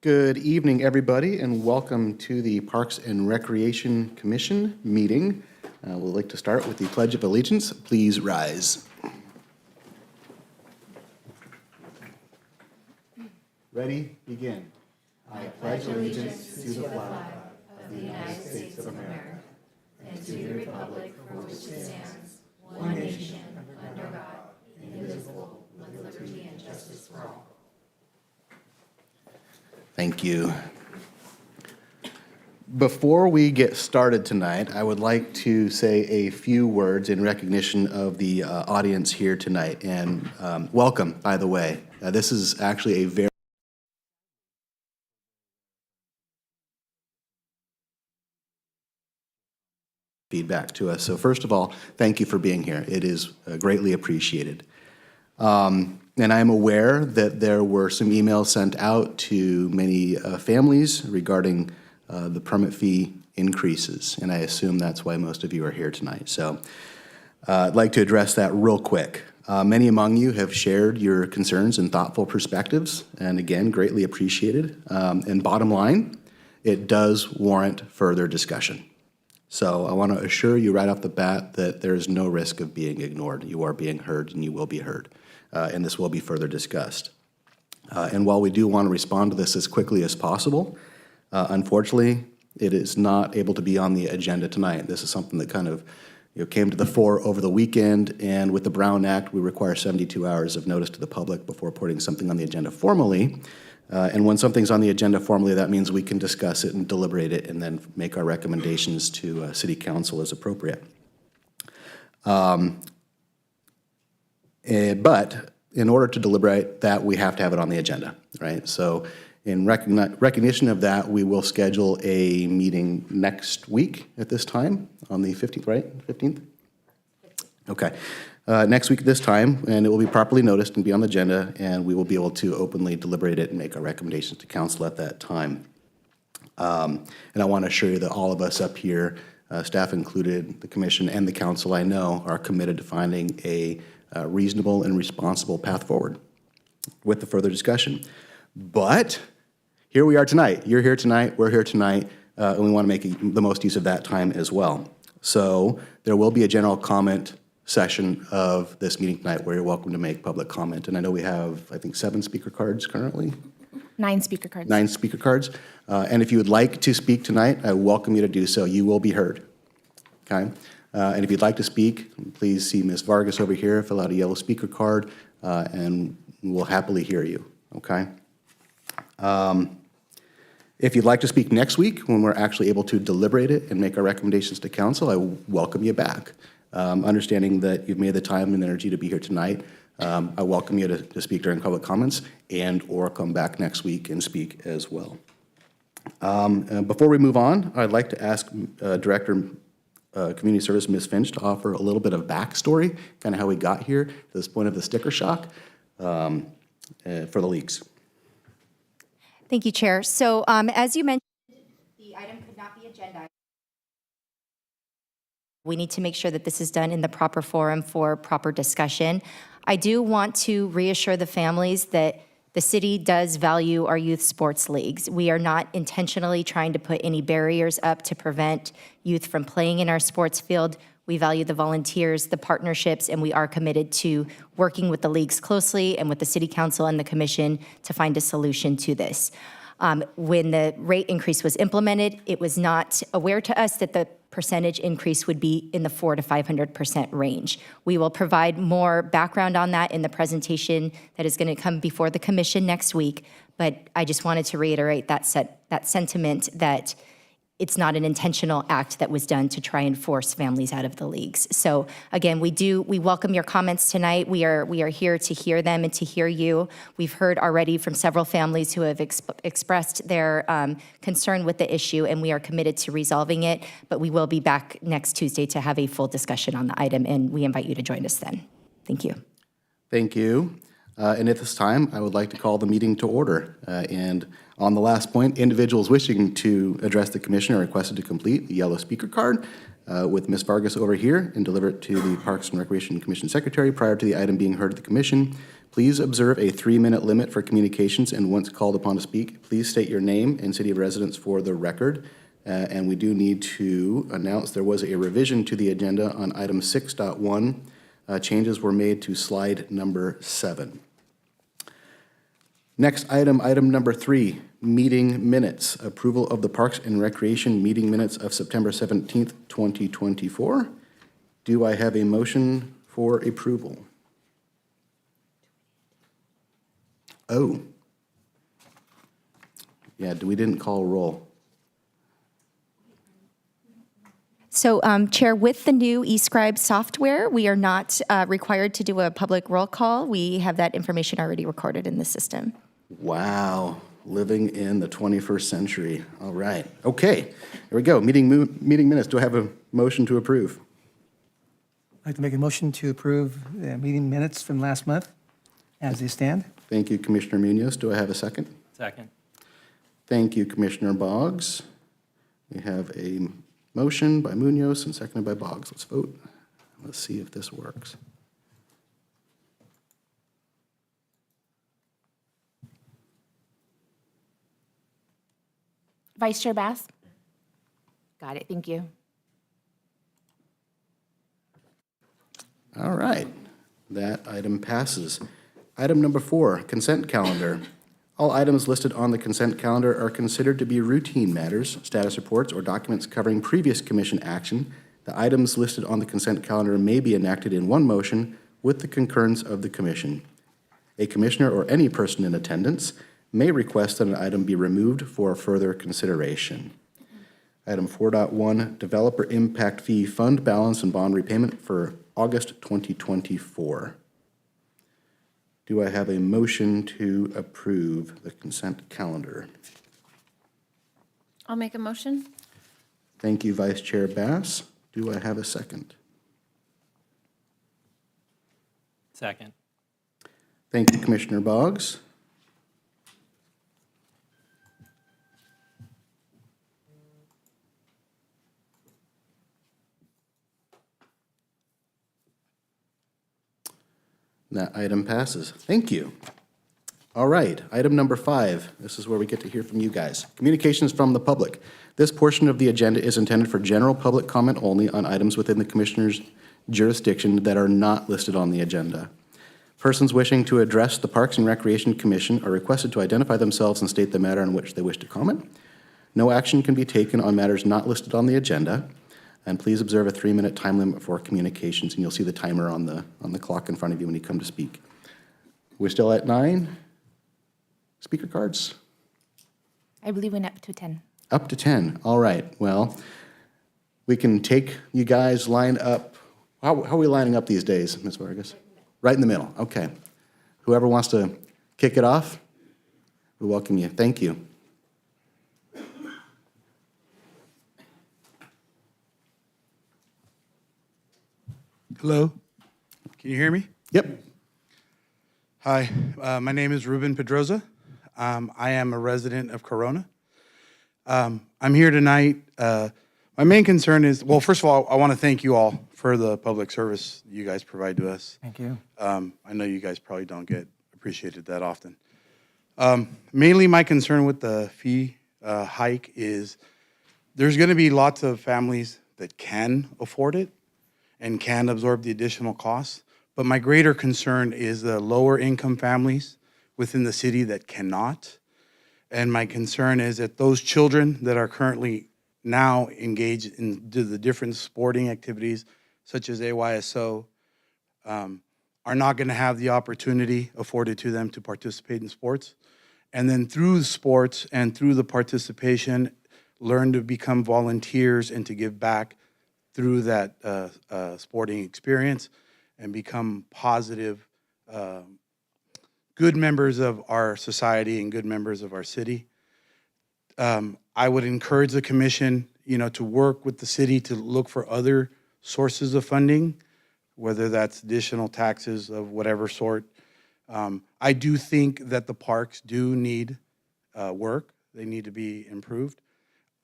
Good evening, everybody, and welcome to the Parks and Recreation Commission meeting. We'd like to start with the Pledge of Allegiance. Please rise. Ready? Begin. I pledge allegiance to the flag of the United States of America and to the republic for which it stands, one nation, under God, indivisible, with liberty and justice for all. Thank you. Before we get started tonight, I would like to say a few words in recognition of the audience here tonight. And welcome, by the way. This is actually a very feedback to us. So first of all, thank you for being here. It is greatly appreciated. And I'm aware that there were some emails sent out to many families regarding the permit fee increases, and I assume that's why most of you are here tonight. So I'd like to address that real quick. Many among you have shared your concerns and thoughtful perspectives, and again, greatly appreciated. And bottom line, it does warrant further discussion. So I want to assure you right off the bat that there is no risk of being ignored. You are being heard, and you will be heard. And this will be further discussed. And while we do want to respond to this as quickly as possible, unfortunately, it is not able to be on the agenda tonight. This is something that kind of came to the fore over the weekend, and with the Brown Act, we require 72 hours of notice to the public before putting something on the agenda formally. And when something's on the agenda formally, that means we can discuss it and deliberate it and then make our recommendations to City Council as appropriate. But in order to deliberate that, we have to have it on the agenda, right? So in recognition of that, we will schedule a meeting next week at this time on the 15th, right? 15th? Okay. Next week at this time, and it will be properly noticed and be on the agenda, and we will be able to openly deliberate it and make our recommendations to council at that time. And I want to assure you that all of us up here, staff included, the commission and the council, I know, are committed to finding a reasonable and responsible path forward with the further discussion. But here we are tonight. You're here tonight, we're here tonight, and we want to make the most use of that time as well. So there will be a general comment session of this meeting tonight where you're welcome to make public comment. And I know we have, I think, 7 speaker cards currently. 9 speaker cards. 9 speaker cards. And if you would like to speak tonight, I welcome you to do so. You will be heard. Okay? And if you'd like to speak, please see Ms. Vargas over here, fill out a yellow speaker card, and we'll happily hear you, okay? If you'd like to speak next week, when we're actually able to deliberate it and make our recommendations to council, I welcome you back. Understanding that you've made the time and energy to be here tonight, I welcome you to speak during public comments and or come back next week and speak as well. Before we move on, I'd like to ask Director Community Service, Ms. Finch, to offer a little bit of backstory, kind of how we got here to this point of the sticker shock for the leaks. Thank you, Chair. So as you mentioned, the item could not be agendized. We need to make sure that this is done in the proper forum for proper discussion. I do want to reassure the families that the city does value our youth sports leagues. We are not intentionally trying to put any barriers up to prevent youth from playing in our sports field. We value the volunteers, the partnerships, and we are committed to working with the leagues closely and with the City Council and the Commission to find a solution to this. When the rate increase was implemented, it was not aware to us that the percentage increase would be in the 400% to 500% range. We will provide more background on that in the presentation that is going to come before the Commission next week, but I just wanted to reiterate that sentiment that it's not an intentional act that was done to try and force families out of the leagues. So again, we welcome your comments tonight. We are here to hear them and to hear you. We've heard already from several families who have expressed their concern with the issue, and we are committed to resolving it, but we will be back next Tuesday to have a full discussion on the item, and we invite you to join us then. Thank you. Thank you. And at this time, I would like to call the meeting to order. And on the last point, individuals wishing to address the commission are requested to complete the yellow speaker card. with Ms. Vargas over here and deliver it to the Parks and Recreation Commission Secretary prior to the item being heard at the commission. Please observe a 3-minute limit for communications, and once called upon to speak, please state your name and city of residence for the record. And we do need to announce there was a revision to the agenda on item 6.1. Changes were made to slide number 7. Next item, item number 3, meeting minutes. Approval of the Parks and Recreation meeting minutes of September 17th, 2024. Do I have a motion for approval? Oh. Yeah, we didn't call roll. So, Chair, with the new eScribe software, we are not required to do a public roll call. We have that information already recorded in the system. Wow, living in the 21st century. All right. Okay, here we go. Meeting minutes. Do I have a motion to approve? I'd like to make a motion to approve the meeting minutes from last month as they stand. Thank you, Commissioner Munoz. Do I have a second? Second. Thank you, Commissioner Boggs. We have a motion by Munoz and seconded by Boggs. Let's vote. Let's see if this works. Vice Chair Bass? Got it, thank you. All right, that item passes. Item number 4, consent calendar. All items listed on the consent calendar are considered to be routine matters, status reports, or documents covering previous commission action. The items listed on the consent calendar may be enacted in one motion with the concurrence of the commission. A commissioner or any person in attendance may request that an item be removed for further consideration. Item 4.1, Developer Impact Fee Fund Balance and Bond Repayment for August 2024. Do I have a motion to approve the consent calendar? I'll make a motion. Thank you, Vice Chair Bass. Do I have a second? Second. Thank you, Commissioner Boggs. That item passes. Thank you. All right, item number 5. This is where we get to hear from you guys. Communications from the public. This portion of the agenda is intended for general public comment only on items within the Commissioner's jurisdiction that are not listed on the agenda. Persons wishing to address the Parks and Recreation Commission are requested to identify themselves and state the matter on which they wish to comment. No action can be taken on matters not listed on the agenda. And please observe a 3-minute time limit for communications, and you'll see the timer on the clock in front of you when you come to speak. We're still at 9. Speaker cards? I believe we went up to 10. Up to 10. All right. Well, we can take you guys line up. How are we lining up these days, Ms. Vargas? Right in the middle. Okay. Whoever wants to kick it off, we welcome you. Thank you. Hello, can you hear me? Yep. Hi, my name is Ruben Pedroza. I am a resident of Corona. I'm here tonight. My main concern is, well, first of all, I want to thank you all for the public service you guys provide to us. Thank you. I know you guys probably don't get appreciated that often. Mainly my concern with the fee hike is there's going to be lots of families that can afford it and can absorb the additional costs. But my greater concern is the lower income families within the city that cannot. And my concern is that those children that are currently now engaged in the different sporting activities, such as AYSO, are not going to have the opportunity afforded to them to participate in sports. And then through sports and through the participation, learn to become volunteers and to give back through that sporting experience and become positive, good members of our society and good members of our city. I would encourage the commission, to work with the city to look for other sources of funding, whether that's additional taxes of whatever sort. I do think that the parks do need work. They need to be improved.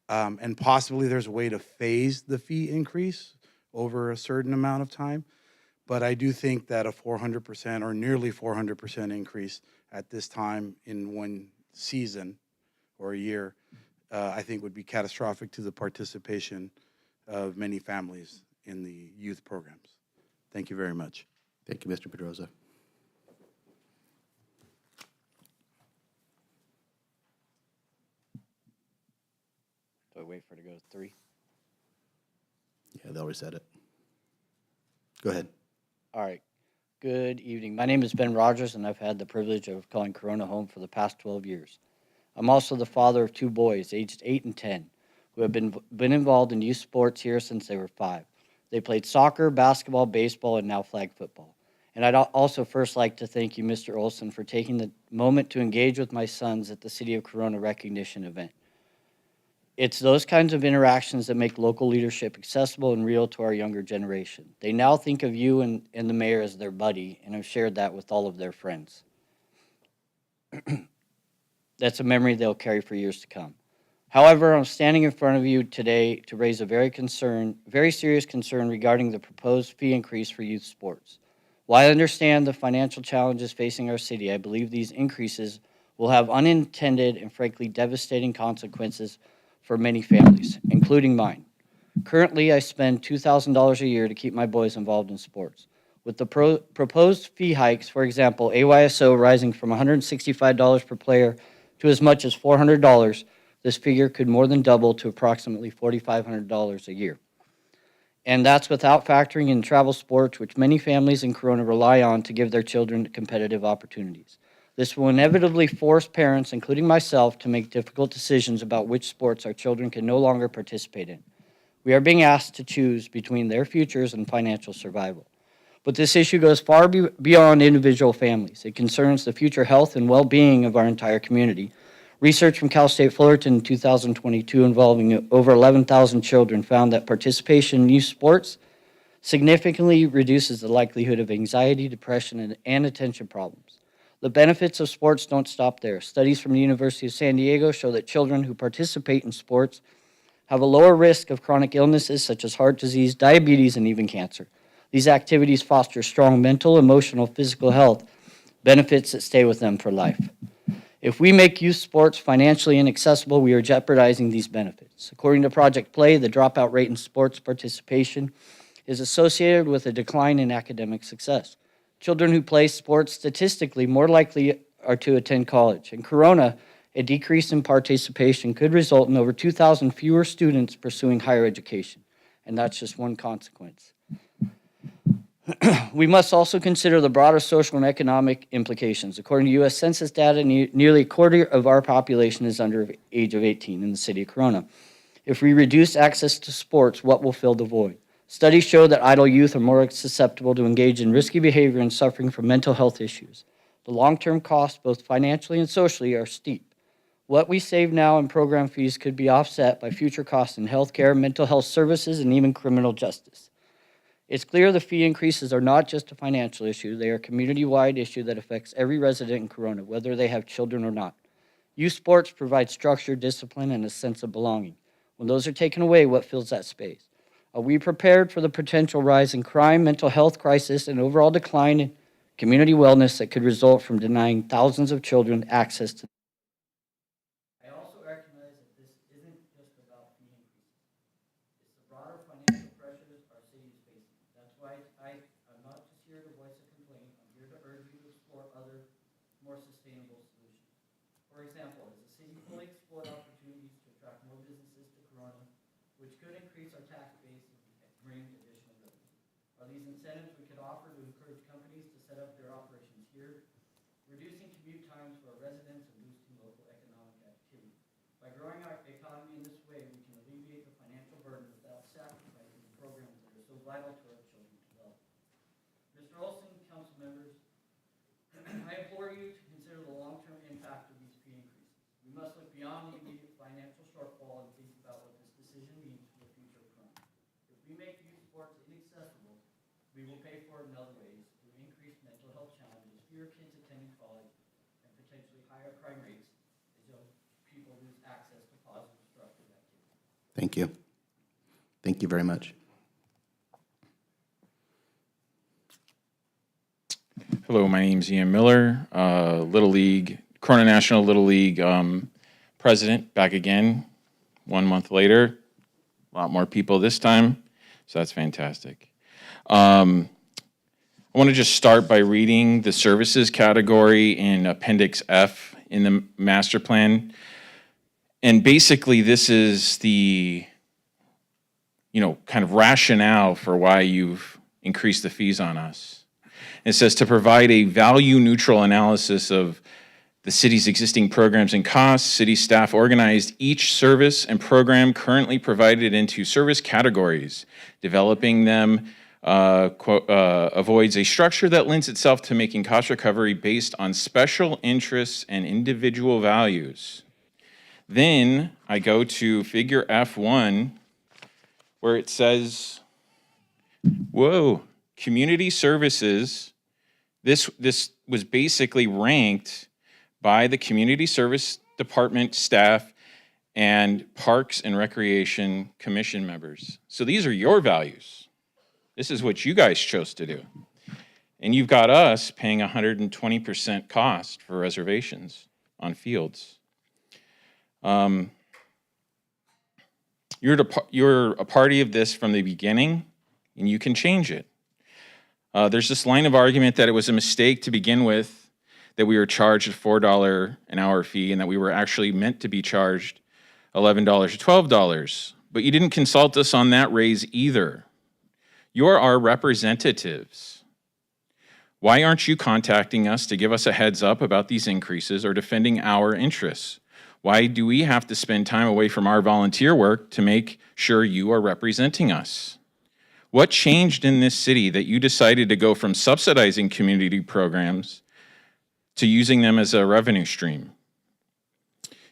And possibly there's a way to phase the fee increase over a certain amount of time. But I do think that a 400% or nearly 400% increase at this time in one season or a year, I think would be catastrophic to the participation of many families in the youth programs. Thank you very much. Thank you, Mr. Pedroza. Do I wait for it to go to 3? Yeah, they'll reset it. Go ahead. All right. Good evening. My name is Ben Rogers, and I've had the privilege of calling Corona home for the past 12 years. I'm also the father of 2 boys, aged 8 and 10, who have been involved in youth sports here since they were 5. They played soccer, basketball, baseball, and now flag football. And I'd also first like to thank you, Mr. Olson, for taking the moment to engage with my sons at the City of Corona recognition event. It's those kinds of interactions that make local leadership accessible and real to our younger generation. They now think of you and the mayor as their buddy, and have shared that with all of their friends. That's a memory they'll carry for years to come. However, I'm standing in front of you today to raise a very serious concern regarding the proposed fee increase for youth sports. While I understand the financial challenges facing our city, I believe these increases will have unintended and frankly devastating consequences for many families, including mine. Currently, I spend $2,000 a year to keep my boys involved in sports. With the proposed fee hikes, for example, AYSO rising from $165 per player to as much as $400, this figure could more than double to approximately $4,500 a year. And that's without factoring in travel sports, which many families in Corona rely on to give their children competitive opportunities. This will inevitably force parents, including myself, to make difficult decisions about which sports our children can no longer participate in. We are being asked to choose between their futures and financial survival. But this issue goes far beyond individual families. It concerns the future health and well-being of our entire community. Research from Cal State Fullerton in 2022 involving over 11,000 children found that participation in youth sports significantly reduces the likelihood of anxiety, depression, and attention problems. The benefits of sports don't stop there. Studies from the University of San Diego show that children who participate in sports have a lower risk of chronic illnesses such as heart disease, diabetes, and even cancer. These activities foster strong mental, emotional, physical health, benefits that stay with them for life. If we make youth sports financially inaccessible, we are jeopardizing these benefits. According to Project Play, the dropout rate in sports participation is associated with a decline in academic success. Children who play sports statistically more likely are to attend college. In Corona, a decrease in participation could result in over 2,000 fewer students pursuing higher education, and that's just one consequence. We must also consider the broader social and economic implications. According to U.S. Census data, nearly a quarter of our population is under the age of 18 in the city of Corona. If we reduce access to sports, what will fill the void? Studies show that idle youth are more susceptible to engage in risky behavior and suffering from mental health issues. The long-term costs, both financially and socially, are steep. What we save now in program fees could be offset by future costs in healthcare, mental health services, and even criminal justice. It's clear the fee increases are not just a financial issue. They are a community-wide issue that affects every resident in Corona, whether they have children or not. Youth sports provide structure, discipline, and a sense of belonging. When those are taken away, what fills that space? Are we prepared for the potential rise in crime, mental health crisis, and overall decline in community wellness that could result from denying thousands of children access to? I also recognize that this isn't just about fee increases. It's the broader financial pressures our city is facing. That's why I'm not just here to voice a complaint. I'm here to urge you to explore other, more sustainable solutions. For example, does the city fully explore opportunities to attract more businesses to Corona, which could increase our tax base and bring additional revenue? Are these incentives we could offer to encourage companies to set up their operations here, reducing commute times for our residents and boosting local economic activity? By growing our economy in this way, we can alleviate the financial burden without sacrificing the programs that are so vital to our children's development. Mr. Olson, council members, I implore you to consider the long-term impact of these fee increases. We must look beyond the immediate financial shortfall and think about what this decision means for the future of Corona. If we make youth sports inaccessible, we will pay for it in other ways through increased mental health challenges, fewer kids attending college, and potentially higher crime rates as young people lose access to positive, structured activity. Thank you. Thank you very much. Hello, my name's Ian Miller, Little League, Corona National Little League president, back again 1 month later. A lot more people this time, so that's fantastic. I want to just start by reading the services category in Appendix F in the master plan. And basically, this is the, kind of rationale for why you've increased the fees on us. It says to provide a value-neutral analysis of the city's existing programs and costs. City staff organized each service and program currently provided into service categories. Developing them avoids a structure that lends itself to making cost recovery based on special interests and individual values. Then I go to figure F1, where it says, community services. This was basically ranked by the Community Service Department staff and Parks and Recreation Commission members. So these are your values. This is what you guys chose to do. And you've got us paying 120% cost for reservations on fields. You're a party of this from the beginning, and you can change it. There's this line of argument that it was a mistake to begin with, that we were charged a $4 an hour fee, and that we were actually meant to be charged $11 or $12. But you didn't consult us on that raise either. You're our representatives. Why aren't you contacting us to give us a heads up about these increases or defending our interests? Why do we have to spend time away from our volunteer work to make sure you are representing us? What changed in this city that you decided to go from subsidizing community programs to using them as a revenue stream?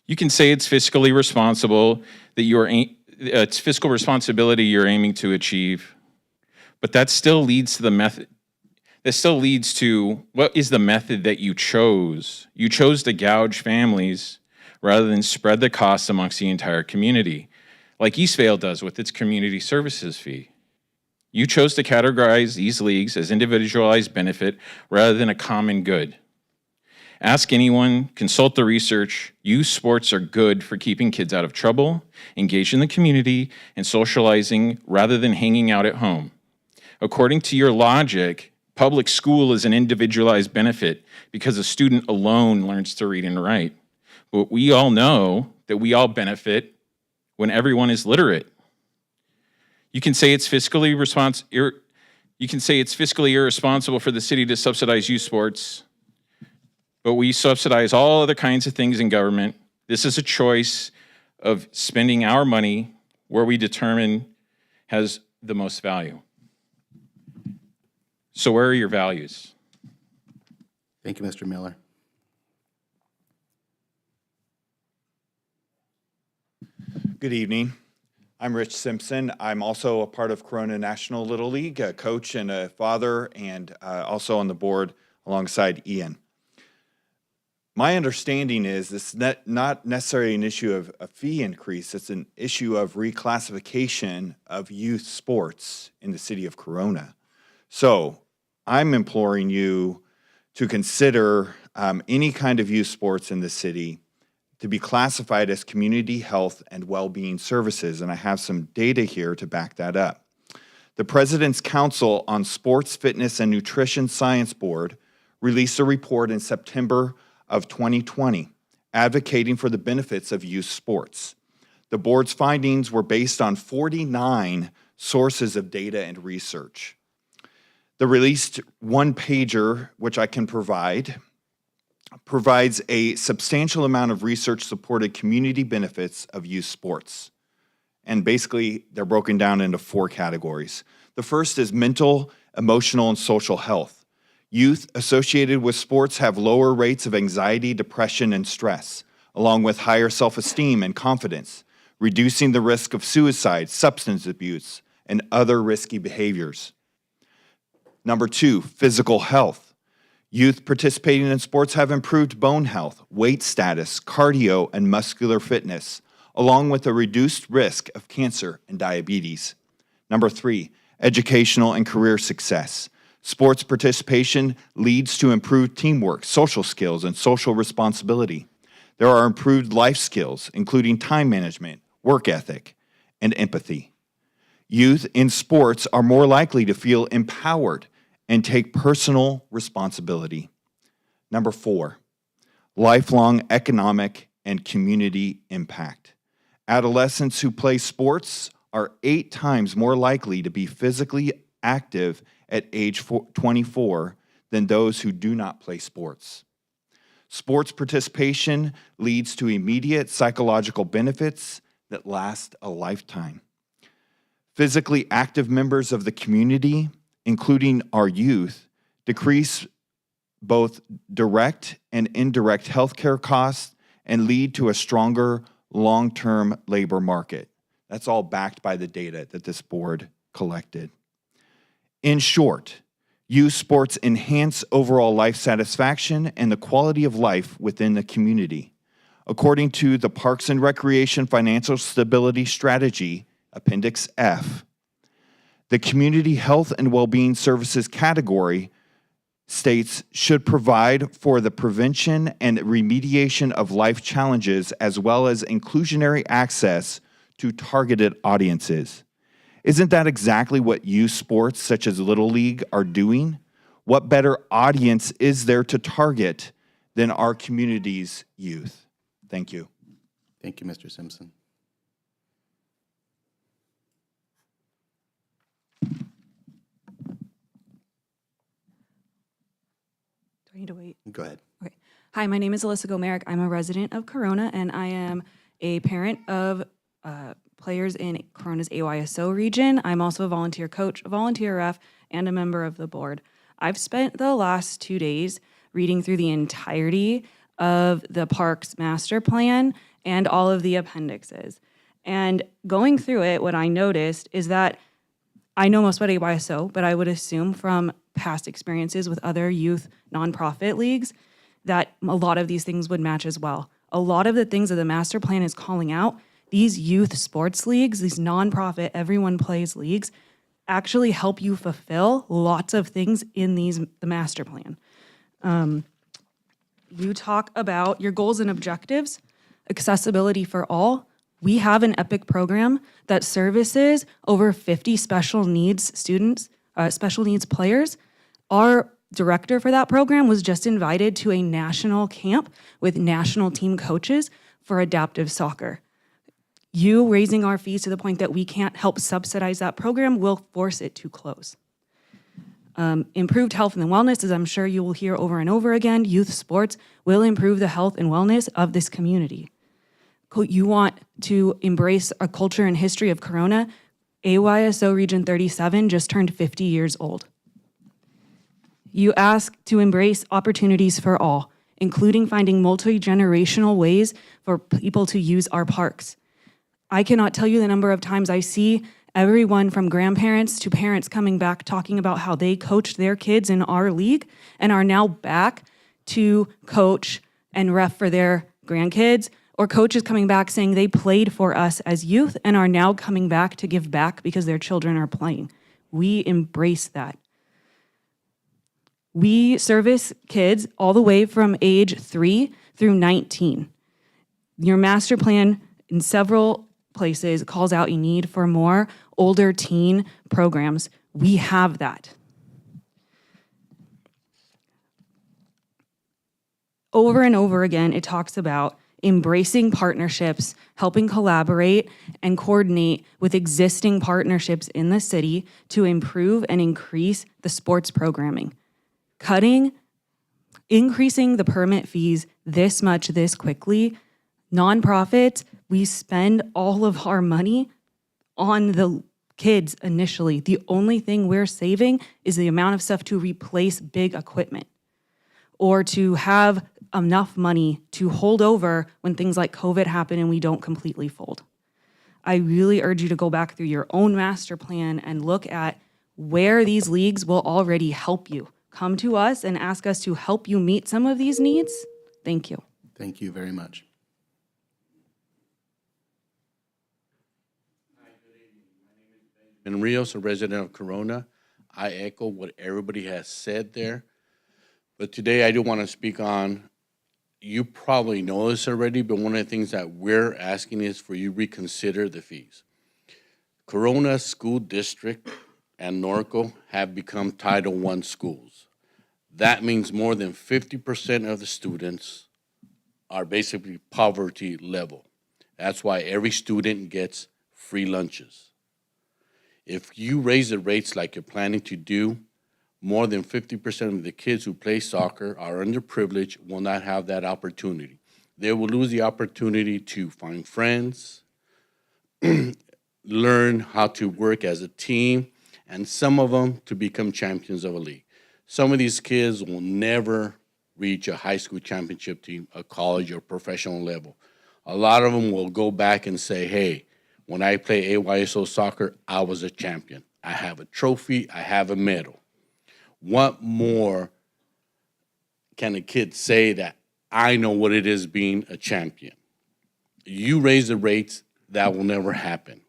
You can say it's fiscally responsible, that it's fiscal responsibility you're aiming to achieve, but that still leads to the method. That still leads to what is the method that you chose? You chose to gouge families rather than spread the costs amongst the entire community, like Eastvale does with its community services fee. You chose to categorize these leagues as individualized benefit rather than a common good. Ask anyone, consult the research. Youth sports are good for keeping kids out of trouble, engaged in the community, and socializing rather than hanging out at home. According to your logic, public school is an individualized benefit because a student alone learns to read and write. But we all know that we all benefit when everyone is literate. You can say it's fiscally irresponsible for the city to subsidize youth sports, but we subsidize all other kinds of things in government. This is a choice of spending our money where we determine has the most value. So where are your values? Thank you, Mr. Miller. Good evening. I'm Rich Simpson. I'm also a part of Corona National Little League, a coach and a father, and also on the board alongside Ian. My understanding is this is not necessarily an issue of a fee increase. It's an issue of reclassification of youth sports in the city of Corona. So I'm imploring you to consider any kind of youth sports in the city to be classified as community health and well-being services, and I have some data here to back that up. The President's Council on Sports, Fitness, and Nutrition Science Board released a report in September of 2020 advocating for the benefits of youth sports. The board's findings were based on 49 sources of data and research. The released one-pager, which I can provide, provides a substantial amount of research-supported community benefits of youth sports. And basically, they're broken down into 4 categories. The first is mental, emotional, and social health. Youth associated with sports have lower rates of anxiety, depression, and stress, along with higher self-esteem and confidence, reducing the risk of suicide, substance abuse, and other risky behaviors. Number 2, physical health. Youth participating in sports have improved bone health, weight status, cardio, and muscular fitness, along with a reduced risk of cancer and diabetes. Number 3, educational and career success. Sports participation leads to improved teamwork, social skills, and social responsibility. There are improved life skills, including time management, work ethic, and empathy. Youth in sports are more likely to feel empowered and take personal responsibility. Number 4, lifelong economic and community impact. Adolescents who play sports are 8 times more likely to be physically active at age 24 than those who do not play sports. Sports participation leads to immediate psychological benefits that last a lifetime. Physically active members of the community, including our youth, decrease both direct and indirect healthcare costs and lead to a stronger long-term labor market. That's all backed by the data that this board collected. In short, youth sports enhance overall life satisfaction and the quality of life within the community. According to the Parks and Recreation Financial Stability Strategy, Appendix F, the Community Health and Wellbeing Services category states should provide for the prevention and remediation of life challenges as well as inclusionary access to targeted audiences. Isn't that exactly what youth sports such as Little League are doing? What better audience is there to target than our community's youth? Thank you. Thank you, Mr. Simpson. Do I need to wait? Go ahead. Okay. Hi, my name is Alyssa Gomerick. I'm a resident of Corona, and I am a parent of players in Corona's AYSO region. I'm also a volunteer coach, a volunteer ref, and a member of the board. I've spent the last 2 days reading through the entirety of the park's master plan and all of the appendixes. And going through it, what I noticed is that I know most about AYSO, but I would assume from past experiences with other youth nonprofit leagues that a lot of these things would match as well. A lot of the things that the master plan is calling out, these youth sports leagues, these nonprofit, everyone plays leagues, actually help you fulfill lots of things in the master plan. You talk about your goals and objectives, accessibility for all. We have an EPIC program that services over 50 special needs students, special needs players. Our director for that program was just invited to a national camp with national team coaches for adaptive soccer. You raising our fees to the point that we can't help subsidize that program will force it to close. Improved health and wellness, as I'm sure you will hear over and over again, youth sports will improve the health and wellness of this community. You want to embrace a culture and history of Corona. AYSO Region 37 just turned 50 years old. You ask to embrace opportunities for all, including finding multi-generational ways for people to use our parks. I cannot tell you the number of times I see everyone from grandparents to parents coming back talking about how they coached their kids in our league and are now back to coach and ref for their grandkids, or coaches coming back saying they played for us as youth and are now coming back to give back because their children are playing. We embrace that. We service kids all the way from age 3 through 19. Your master plan in several places calls out a need for more older teen programs. We have that. Over and over again, it talks about embracing partnerships, helping collaborate and coordinate with existing partnerships in the city to improve and increase the sports programming. Increasing the permit fees this much, this quickly, nonprofits, we spend all of our money on the kids initially. The only thing we're saving is the amount of stuff to replace big equipment or to have enough money to hold over when things like COVID happen and we don't completely fold. I really urge you to go back through your own master plan and look at where these leagues will already help you. Come to us and ask us to help you meet some of these needs. Thank you. Thank you very much. And Rios, a resident of Corona, I echo what everybody has said there. But today I do want to speak on, you probably know this already, but one of the things that we're asking is for you reconsider the fees. Corona School District and Norco have become Title I schools. That means more than 50% of the students are basically poverty level. That's why every student gets free lunches. If you raise the rates like you're planning to do, more than 50% of the kids who play soccer are underprivileged, will not have that opportunity. They will lose the opportunity to find friends, learn how to work as a team, and some of them to become champions of a league. Some of these kids will never reach a high school championship team, a college or professional level. A lot of them will go back and say, hey, when I play AYSO soccer, I was a champion. I have a trophy, I have a medal. What more can a kid say that I know what it is being a champion? You raise the rates, that will never happen.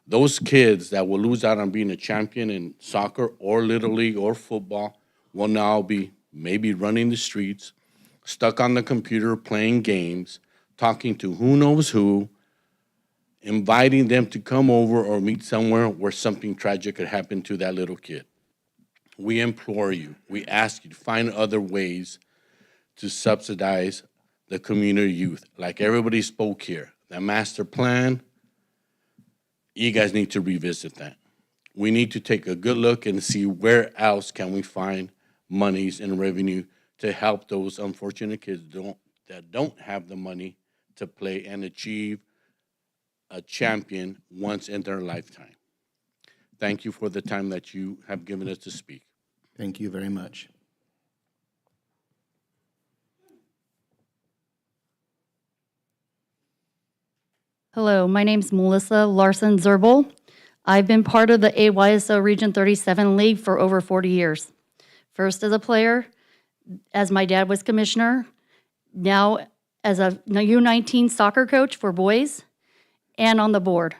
Those kids that will lose out on being a champion in soccer or Little League or football will now be maybe running the streets, stuck on the computer playing games, talking to who knows who, inviting them to come over or meet somewhere where something tragic could happen to that little kid. We implore you, we ask you to find other ways to subsidize the community youth. Like everybody spoke here, that master plan, you guys need to revisit that. We need to take a good look and see where else can we find monies and revenue to help those unfortunate kids that don't have the money to play and achieve a champion once in their lifetime. Thank you for the time that you have given us to speak. Thank you very much. Hello, my name's Melissa Larson Zerbel. I've been part of the AYSO Region 37 League for over 40 years. First as a player, as my dad was commissioner, now as a U19 soccer coach for boys, and on the board.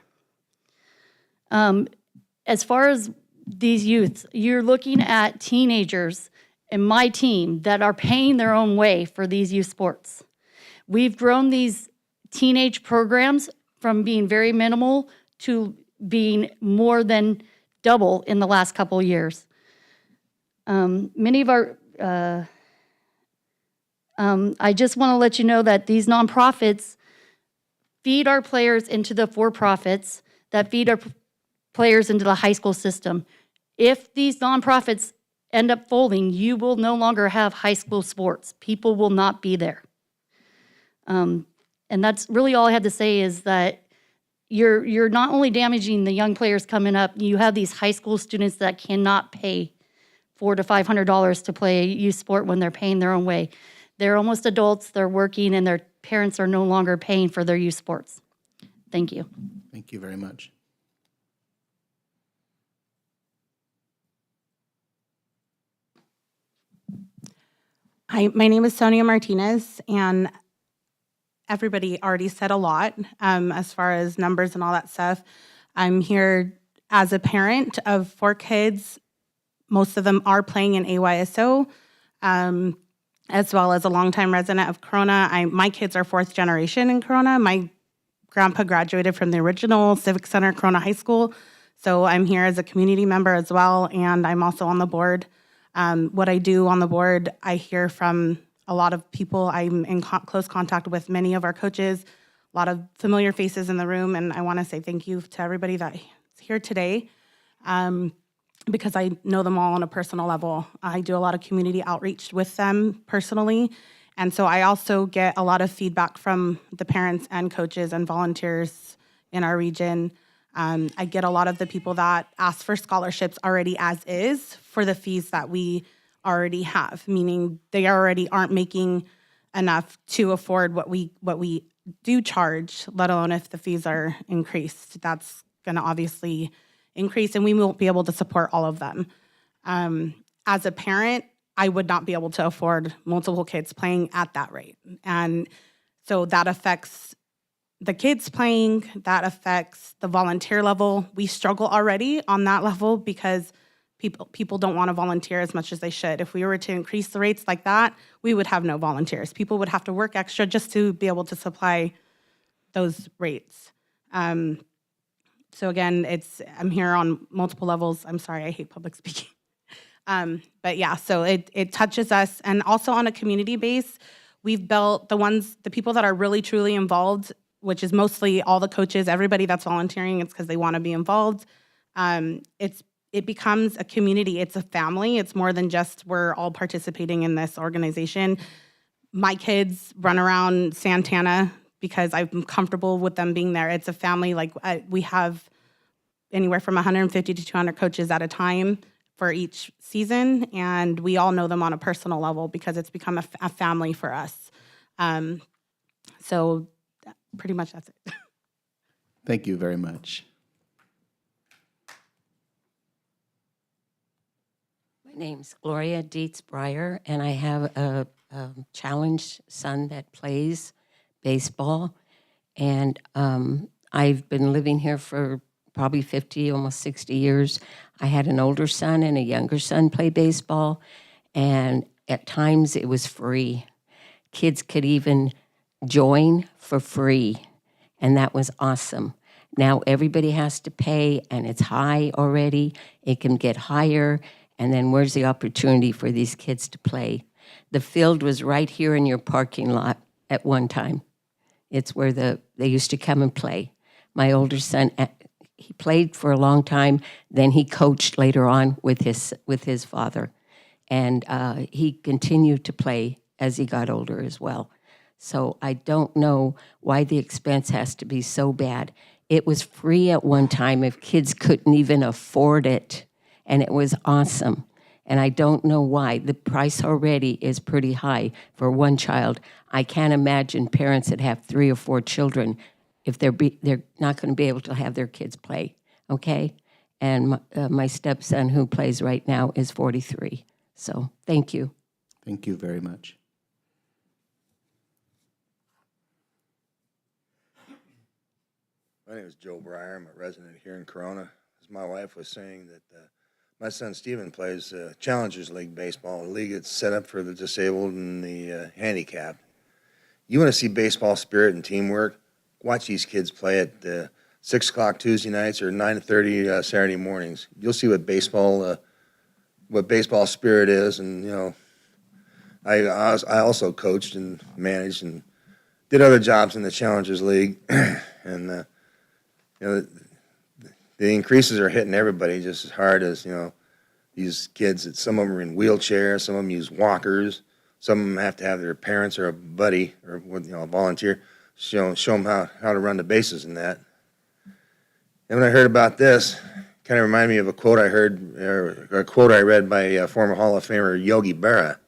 As far as these youths, you're looking at teenagers in my team that are paying their own way for these youth sports. We've grown these teenage programs from being very minimal to being more than double in the last couple of years. Many of our, I just want to let you know that these nonprofits feed our players into the for-profits that feed our players into the high school system. If these nonprofits end up folding, you will no longer have high school sports. People will not be there. And that's really all I have to say is that you're not only damaging the young players coming up, you have these high school students that cannot pay $400 to $500 to play a youth sport when they're paying their own way. They're almost adults, they're working, and their parents are no longer paying for their youth sports. Thank you. Thank you very much. Hi, my name is Sonia Martinez, and everybody already said a lot as far as numbers and all that stuff. I'm here as a parent of 4 kids. Most of them are playing in AYSO, as well as a longtime resident of Corona. My kids are 4th generation in Corona. My grandpa graduated from the original Civic Center, Corona High School. So I'm here as a community member as well, and I'm also on the board. What I do on the board, I hear from a lot of people. I'm in close contact with many of our coaches, a lot of familiar faces in the room, and I want to say thank you to everybody that's here today because I know them all on a personal level. I do a lot of community outreach with them personally, and so I also get a lot of feedback from the parents and coaches and volunteers in our region. I get a lot of the people that ask for scholarships already as is for the fees that we already have, meaning they already aren't making enough to afford what we do charge, let alone if the fees are increased. That's going to obviously increase, and we won't be able to support all of them. As a parent, I would not be able to afford multiple kids playing at that rate. And so that affects the kids playing, that affects the volunteer level. We struggle already on that level because people don't want to volunteer as much as they should. If we were to increase the rates like that, we would have no volunteers. People would have to work extra just to be able to supply those rates. So again, I'm here on multiple levels. I'm sorry, I hate public speaking. But yeah, so it touches us. And also on a community base, we've built the people that are really truly involved, which is mostly all the coaches, everybody that's volunteering, it's because they want to be involved. It becomes a community, it's a family. It's more than just we're all participating in this organization. My kids run around Santana because I'm comfortable with them being there. It's a family. Like we have anywhere from 150 to 200 coaches at a time for each season, and we all know them on a personal level because it's become a family for us. So pretty much that's it. Thank you very much. My name's Gloria Dietz Breyer, and I have a challenged son that plays baseball. And I've been living here for probably 50, almost 60 years. I had an older son and a younger son play baseball, and at times it was free. Kids could even join for free, and that was awesome. Now everybody has to pay, and it's high already. It can get higher, and then where's the opportunity for these kids to play? The field was right here in your parking lot at one time. It's where they used to come and play. My older son, he played for a long time. Then he coached later on with his father, and he continued to play as he got older as well. So I don't know why the expense has to be so bad. It was free at one time if kids couldn't even afford it, and it was awesome. And I don't know why. The price already is pretty high for one child. I can't imagine parents that have 3 or 4 children if they're not going to be able to have their kids play, okay? And my stepson who plays right now is 43. So thank you. Thank you very much. My name is Joe Breyer. I'm a resident here in Corona. As my wife was saying, that my son Steven plays Challengers League baseball, a league that's set up for the disabled and the handicapped. You want to see baseball spirit and teamwork? Watch these kids play at 6 o'clock Tuesday nights or 9:30 Saturday mornings. You'll see what baseball spirit is. And you know, I also coached and managed and did other jobs in the Challengers League, and you know, the increases are hitting everybody just as hard as, you know, these kids. That some of them are in wheelchairs, some of them use walkers, some of them have to have their parents or a buddy or, you know, a volunteer show them how to run the bases and that. And when I heard about this, kind of reminded me of a quote I heard, or a quote I read by former Hall of Famer Yogi Berra.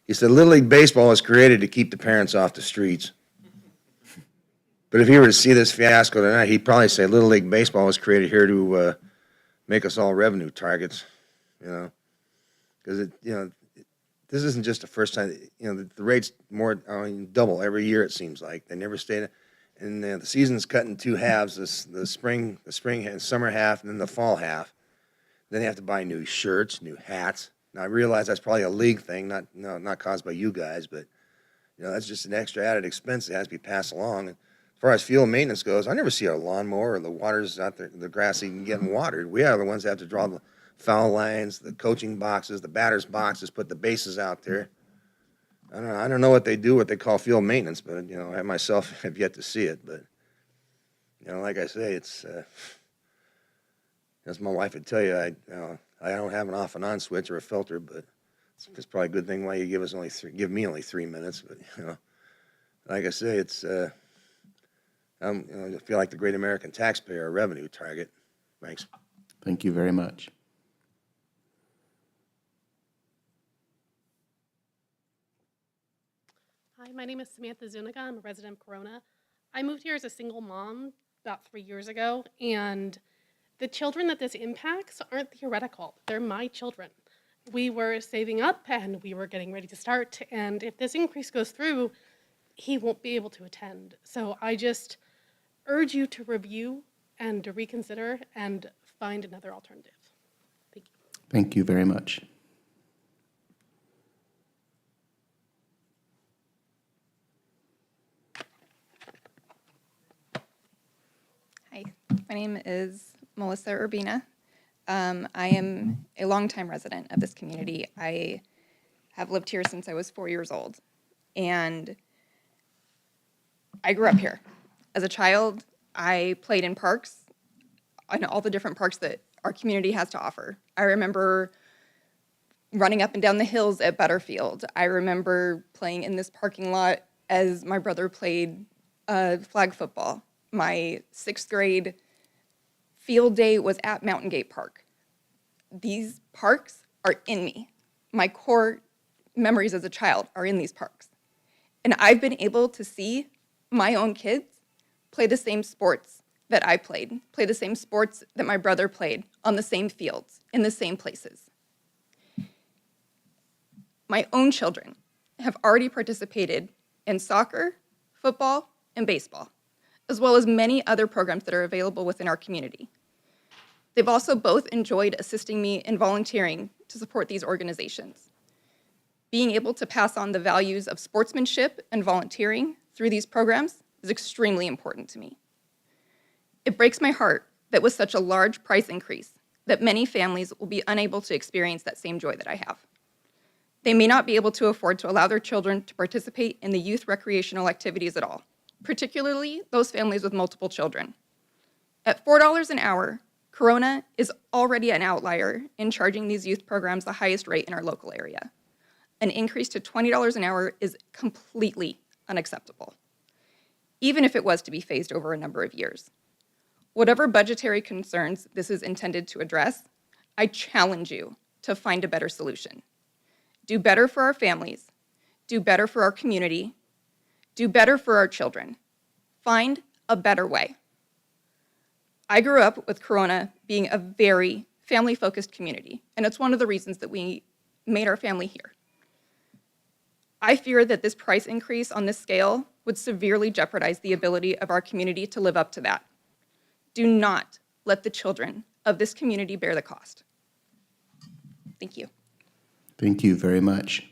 He said, "Little League Baseball was created to keep the parents off the streets." But if he were to see this fiasco tonight, he'd probably say Little League Baseball was created here to make us all revenue targets, you know, because this isn't just the first time. You know, the rates double every year. It seems like they never stay. And the season's cut in 2 halves: the spring and summer half, and then the fall half. Then they have to buy new shirts, new hats. Now I realize that's probably a league thing, not caused by you guys, but you know, that's just an extra added expense that has to be passed along. And as far as field maintenance goes, I never see a lawnmower or the waters out there, the grass even getting watered. We are the ones that have to draw the foul lines, the coaching boxes, the batters boxes, put the bases out there. I don't know what they do, what they call field maintenance, but you know, I myself have yet to see it. But you know, like I say, it's as my wife would tell you, I don't have an off and on switch or a filter, but it's probably a good thing why you give me only 3 minutes. But you know, like I say, it's I feel like the great American taxpayer, a revenue target. Thanks. Thank you very much. Hi, my name is Samantha Zuniga. I'm a resident of Corona. I moved here as a single mom about 3 years ago, and the children that this impacts aren't theoretical. They're my children. We were saving up and we were getting ready to start, and if this increase goes through, he won't be able to attend. So I just urge you to review and to reconsider and find another alternative. Thank you. Thank you very much. Hi, my name is Melissa Urbina. I am a longtime resident of this community. I have lived here since I was 4 years old, and I grew up here. As a child, I played in parks, in all the different parks that our community has to offer. I remember running up and down the hills at Butterfield. I remember playing in this parking lot as my brother played flag football. My 6th grade field day was at Mountain Gate Park. These parks are in me. My core memories as a child are in these parks. And I've been able to see my own kids play the same sports that I played, play the same sports that my brother played on the same fields, in the same places. My own children have already participated in soccer, football, and baseball, as well as many other programs that are available within our community. They've also both enjoyed assisting me in volunteering to support these organizations. Being able to pass on the values of sportsmanship and volunteering through these programs is extremely important to me. It breaks my heart that with such a large price increase, that many families will be unable to experience that same joy that I have. They may not be able to afford to allow their children to participate in the youth recreational activities at all, particularly those families with multiple children. At $4 an hour, Corona is already an outlier in charging these youth programs the highest rate in our local area. An increase to $20 an hour is completely unacceptable, even if it was to be phased over a number of years. Whatever budgetary concerns this is intended to address, I challenge you to find a better solution. Do better for our families, do better for our community, do better for our children. Find a better way. I grew up with Corona being a very family-focused community, and it's one of the reasons that we made our family here. I fear that this price increase on this scale would severely jeopardize the ability of our community to live up to that. Do not let the children of this community bear the cost. Thank you. Thank you very much.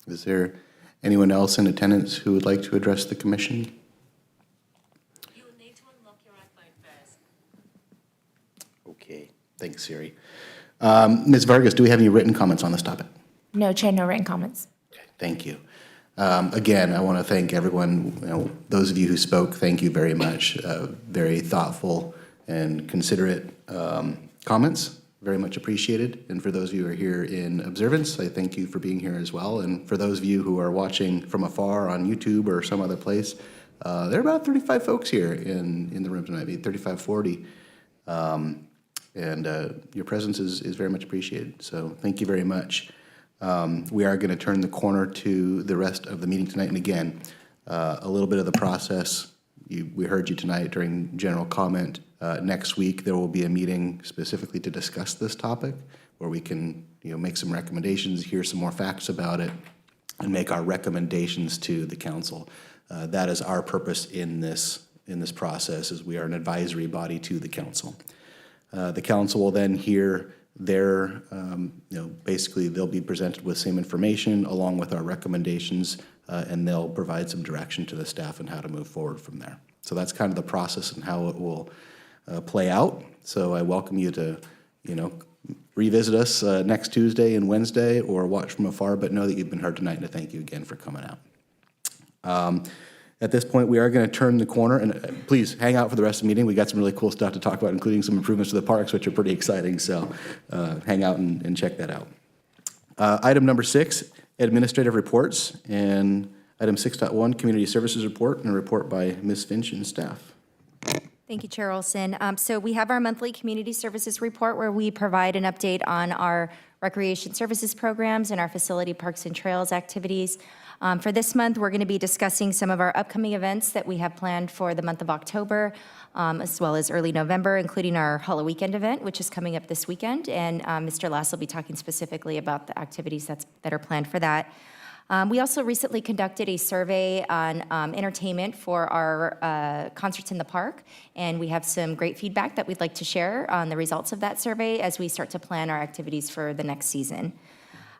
Is there anyone else in attendance who would like to address the commission? You need to unlock your iPhone first. Okay, thanks, Siri. Ms. Vargas, do we have any written comments on this topic? No, Chair, no written comments. Thank you. Again, I want to thank everyone, those of you who spoke, thank you very much. Very thoughtful and considerate comments, very much appreciated. And for those of you who are here in observance, I thank you for being here as well. And for those of you who are watching from afar on YouTube or some other place, there are about 35 folks here in the room tonight, maybe 35, 40. And your presence is very much appreciated. So thank you very much. We are going to turn the corner to the rest of the meeting tonight. And again, a little bit of the process. We heard you tonight during general comment. Next week, there will be a meeting specifically to discuss this topic where we can make some recommendations, hear some more facts about it, and make our recommendations to the council. That is our purpose in this process, is we are an advisory body to the council. The council will then hear their, basically they'll be presented with same information along with our recommendations, and they'll provide some direction to the staff on how to move forward from there. So that's kind of the process and how it will play out. So I welcome you to, revisit us next Tuesday and Wednesday or watch from afar, but know that you've been heard tonight, and I thank you again for coming out. At this point, we are going to turn the corner, and please hang out for the rest of the meeting. We got some really cool stuff to talk about, including some improvements to the parks, which are pretty exciting. So hang out and check that out. Item number 6, administrative reports, and item 6.1, community services report, and a report by Ms. Finch and staff. Thank you, Chair Olson. So we have our monthly community services report where we provide an update on our recreation services programs and our facility parks and trails activities. For this month, we're going to be discussing some of our upcoming events that we have planned for the month of October, as well as early November, including our Halloween Weekend event, which is coming up this weekend. And Mr. Lass will be talking specifically about the activities that are planned for that. We also recently conducted a survey on entertainment for our concerts in the park, and we have some great feedback that we'd like to share on the results of that survey as we start to plan our activities for the next season.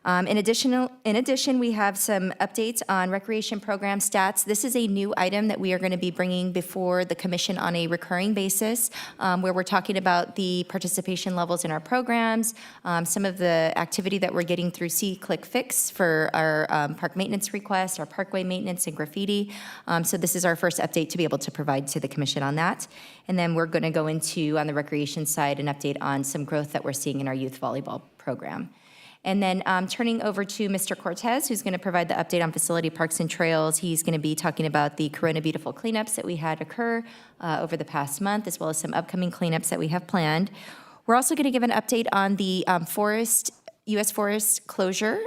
In addition, we have some updates on recreation program stats. This is a new item that we are going to be bringing before the commission on a recurring basis, where we're talking about the participation levels in our programs, some of the activity that we're getting through See, Click, Fix for our park maintenance requests, our parkway maintenance and graffiti. So this is our first update to be able to provide to the commission on that. And then we're going to go into, on the recreation side, an update on some growth that we're seeing in our youth volleyball program. And then turning over to Mr. Cortez, who's going to provide the update on facility parks and trails. He's going to be talking about the Corona Beautiful cleanups that we had occur over the past month, as well as some upcoming cleanups that we have planned. We're also going to give an update on the U.S. Forest closure.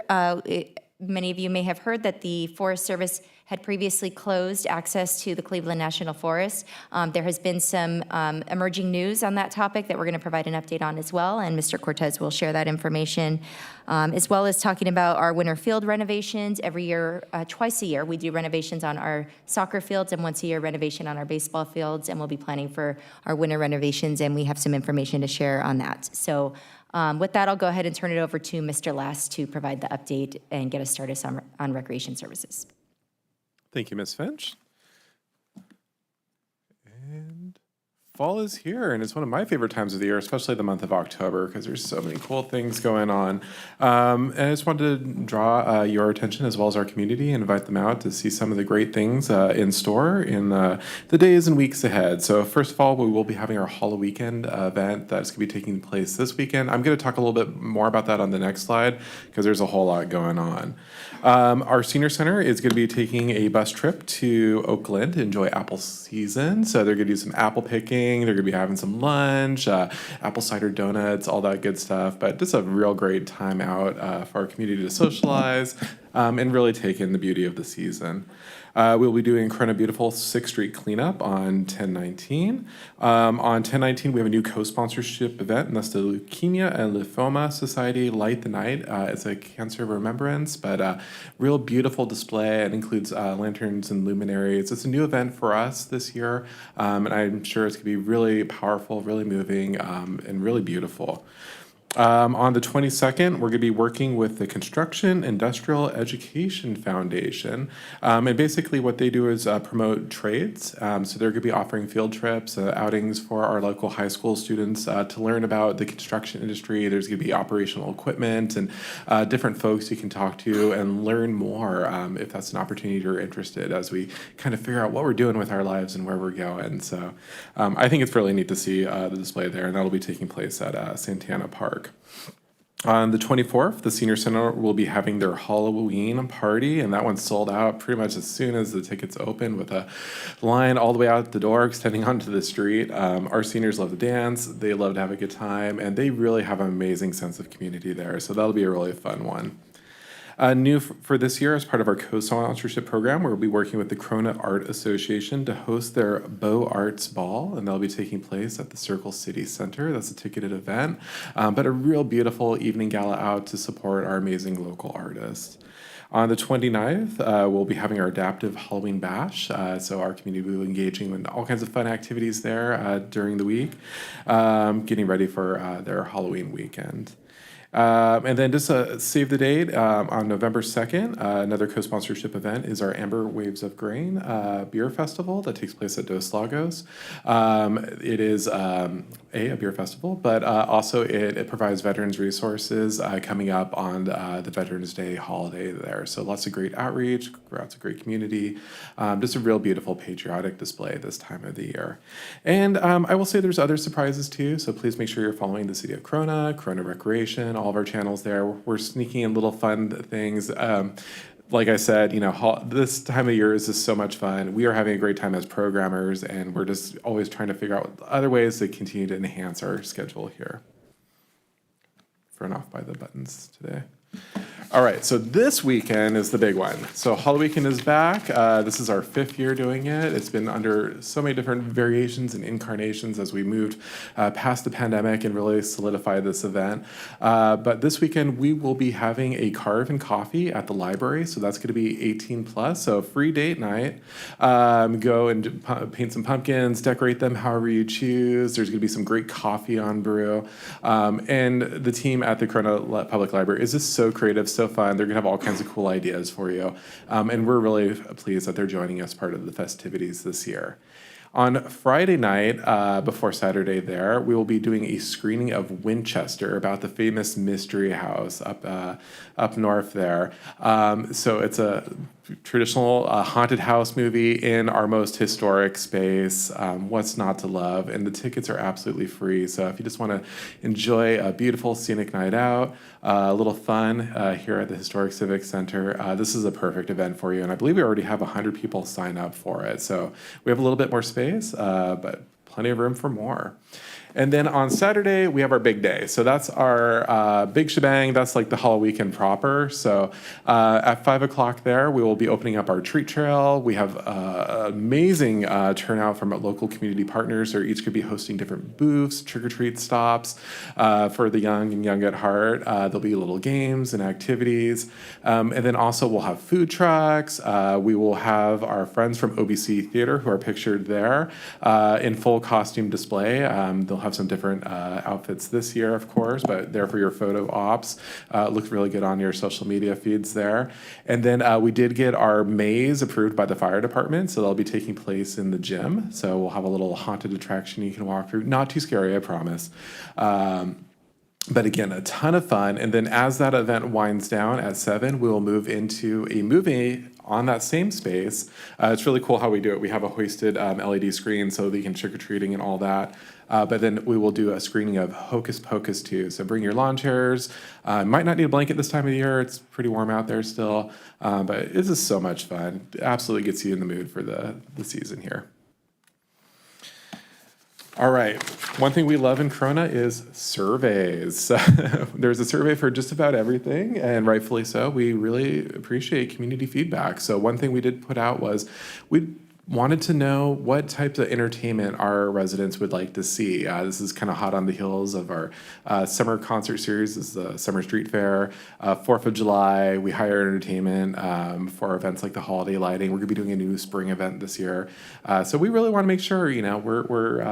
Many of you may have heard that the Forest Service had previously closed access to the Cleveland National Forest. There has been some emerging news on that topic that we're going to provide an update on as well, and Mr. Cortez will share that information, as well as talking about our winter field renovations. Every year, twice a year, we do renovations on our soccer fields and once a year renovation on our baseball fields, and we'll be planning for our winter renovations, and we have some information to share on that. So with that, I'll go ahead and turn it over to Mr. Last to provide the update and get us started on recreation services. Thank you, Ms. Finch. And fall is here, and it's one of my favorite times of the year, especially the month of October, because there's so many cool things going on. And I just wanted to draw your attention as well as our community and invite them out to see some of the great things in store in the days and weeks ahead. So first of all, we will be having our Halloween Weekend event that's going to be taking place this weekend. I'm going to talk a little bit more about that on the next slide because there's a whole lot going on. Our senior center is going to be taking a bus trip to Oakland to enjoy apple season. So they're going to do some apple picking. They're going to be having some lunch, apple cider donuts, all that good stuff. But just a real great time out for our community to socialize and really take in the beauty of the season. We'll be doing Corona Beautiful 6th Street cleanup on 10/19. On 10/19, we have a new co-sponsorship event, and that's the Leukemia and Lymphoma Society Light the Night. It's a cancer remembrance, but a real beautiful display. It includes lanterns and luminaries. It's a new event for us this year, and I'm sure it's going to be really powerful, really moving, and really beautiful. On the 22nd, we're going to be working with the Construction Industrial Education Foundation. And basically what they do is promote trades. So they're going to be offering field trips, outings for our local high school students to learn about the construction industry. There's going to be operational equipment and different folks you can talk to and learn more if that's an opportunity you're interested as we kind of figure out what we're doing with our lives and where we're going. So I think it's really neat to see the display there, and that'll be taking place at Santana Park. On the 24th, the Senior Center will be having their Halloween party, and that one's sold out pretty much as soon as the tickets open, with a line all the way out the door extending onto the street. Our seniors love to dance, they love to have a good time, and they really have an amazing sense of community there, so that'll be a really fun one. New for this year, as part of our co-sponsorship program, we'll be working with the Corona Art Association to host their Beaux Arts Ball, and that'll be taking place at the Circle City Center. That's a ticketed event, but a real beautiful evening gala out to support our amazing local artists. On the 29th, we'll be having our adaptive Halloween bash. So our community will be engaging in all kinds of fun activities there during the week, getting ready for their Halloween weekend. And then just save the date, on November 2nd, another co-sponsorship event is our Amber Waves of Grain beer festival that takes place at Dos Lagos. It is a beer festival, but also it provides veterans resources coming up on the Veterans Day holiday there. So lots of great outreach, lots of great community, just a real beautiful patriotic display this time of the year. And I will say there's other surprises too, so please make sure you're following the City of Corona, Corona Recreation, all of our channels there. We're sneaking in little fun things. Like I said, this time of year is just so much fun. We are having a great time as programmers, and we're just always trying to figure out other ways to continue to enhance our schedule here. Thrown off by the buttons today. All right, so this weekend is the big one. So Hall Weekend is back. This is our 5th year doing it. It's been under so many different variations and incarnations as we moved past the pandemic and really solidified this event. But this weekend we will be having a carve and coffee at the library. So that's going to be 18 plus. So free date night. Go and paint some pumpkins, decorate them however you choose. There's going to be some great coffee on brew. And the team at the Corona Public Library is just so creative, so fun. They're gonna have all kinds of cool ideas for you. And we're really pleased that they're joining us part of the festivities this year. On Friday night, before Saturday there, we will be doing a screening of Winchester, about the famous Mystery House up north there. So it's a traditional haunted house movie in our most historic space. What's not to love? And the tickets are absolutely free. So if you just want to enjoy a beautiful scenic night out, a little fun here at the Historic Civic Center, this is a perfect event for you. And I believe we already have 100 people sign up for it. So we have a little bit more space, but plenty of room for more. And then on Saturday, we have our big day. So that's our big shebang. That's like the Hall Weekend proper. So at 5 o'clock there, we will be opening up our treat trail. We have amazing turnout from our local community partners. They're each going to be hosting different booths, trick-or-treat stops for the young and young at heart. There'll be little games and activities. And then also we'll have food trucks. We will have our friends from OBC Theater, who are pictured there, in full costume display. They'll have some different outfits this year, of course, but they're for your photo ops. Looks really good on your social media feeds there. And then we did get our maze approved by the fire department, so they'll be taking place in the gym. So we'll have a little haunted attraction you can walk through. Not too scary, I promise. But again, a ton of fun. And then as that event winds down at 7, we will move into a movie on that same space. It's really cool how we do it. We have a hoisted LED screen so that you can trick-or-treating and all that. But then we will do a screening of Hocus Pocus 2. So bring your lawn chairs. Might not need a blanket this time of the year. It's pretty warm out there still. But this is so much fun. It absolutely gets you in the mood for the season here. All right, one thing we love in Corona is surveys. There's a survey for just about everything, and rightfully so. We really appreciate community feedback. So one thing we did put out was we wanted to know what types of entertainment our residents would like to see. This is kind of hot on the heels of our summer concert series. This is the Summer Street Fair. 4th of July, we hire entertainment for events like the holiday lighting. We're gonna be doing a new spring event this year. So we really wanna make sure, you know, we're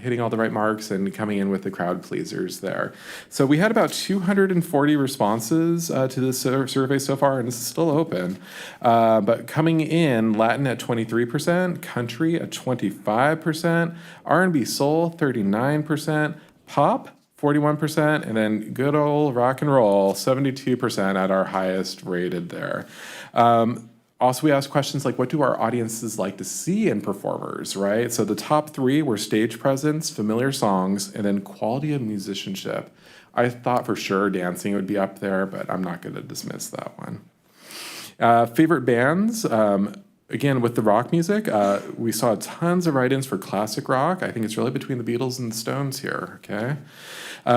hitting all the right marks and coming in with the crowd pleasers there. So we had about 240 responses to this survey so far, and this is still open. But coming in, Latin at 23%, country at 25%, R&B soul 39%, pop 41%, and then good old rock and roll 72% at our highest rated there. Also, we asked questions like, what do our audiences like to see in performers, right? So the top 3 were stage presence, familiar songs, and then quality of musicianship. I thought for sure dancing would be up there, but I'm not going to dismiss that one. Favorite bands? Again, with the rock music, we saw tons of write-ins for classic rock. I think it's really between the Beatles and the Stones here, okay?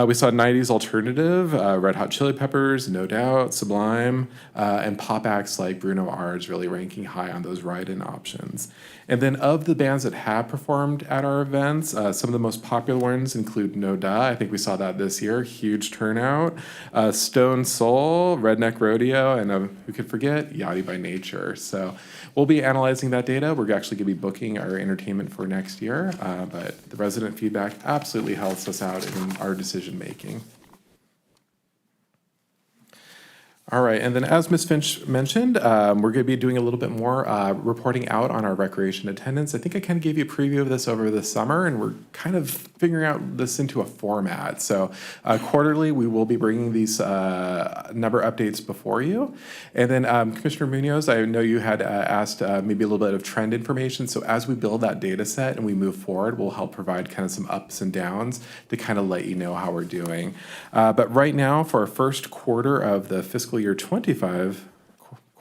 We saw 90s alternative, Red Hot Chili Peppers, No Doubt, Sublime, and pop acts like Bruno Mars really ranking high on those write-in options. And then of the bands that have performed at our events, some of the most popular ones include No Doubt. I think we saw that this year, huge turnout. Stone Soul, Redneck Rodeo, and who could forget, Yachty by Nature. So we'll be analyzing that data. We're actually going to be booking our entertainment for next year, but the resident feedback absolutely helps us out in our decision making. All right, and then as Ms. Finch mentioned, we're going to be doing a little bit more reporting out on our recreation attendance. I think I kind of gave you a preview of this over the summer, and we're kind of figuring out this into a format. So quarterly, we will be bringing these number updates before you. And then Commissioner Munoz, I know you had asked maybe a little bit of trend information. So as we build that data set and we move forward, we'll help provide kind of some ups and downs to kind of let you know how we're doing. But right now, for our first quarter of the fiscal year 25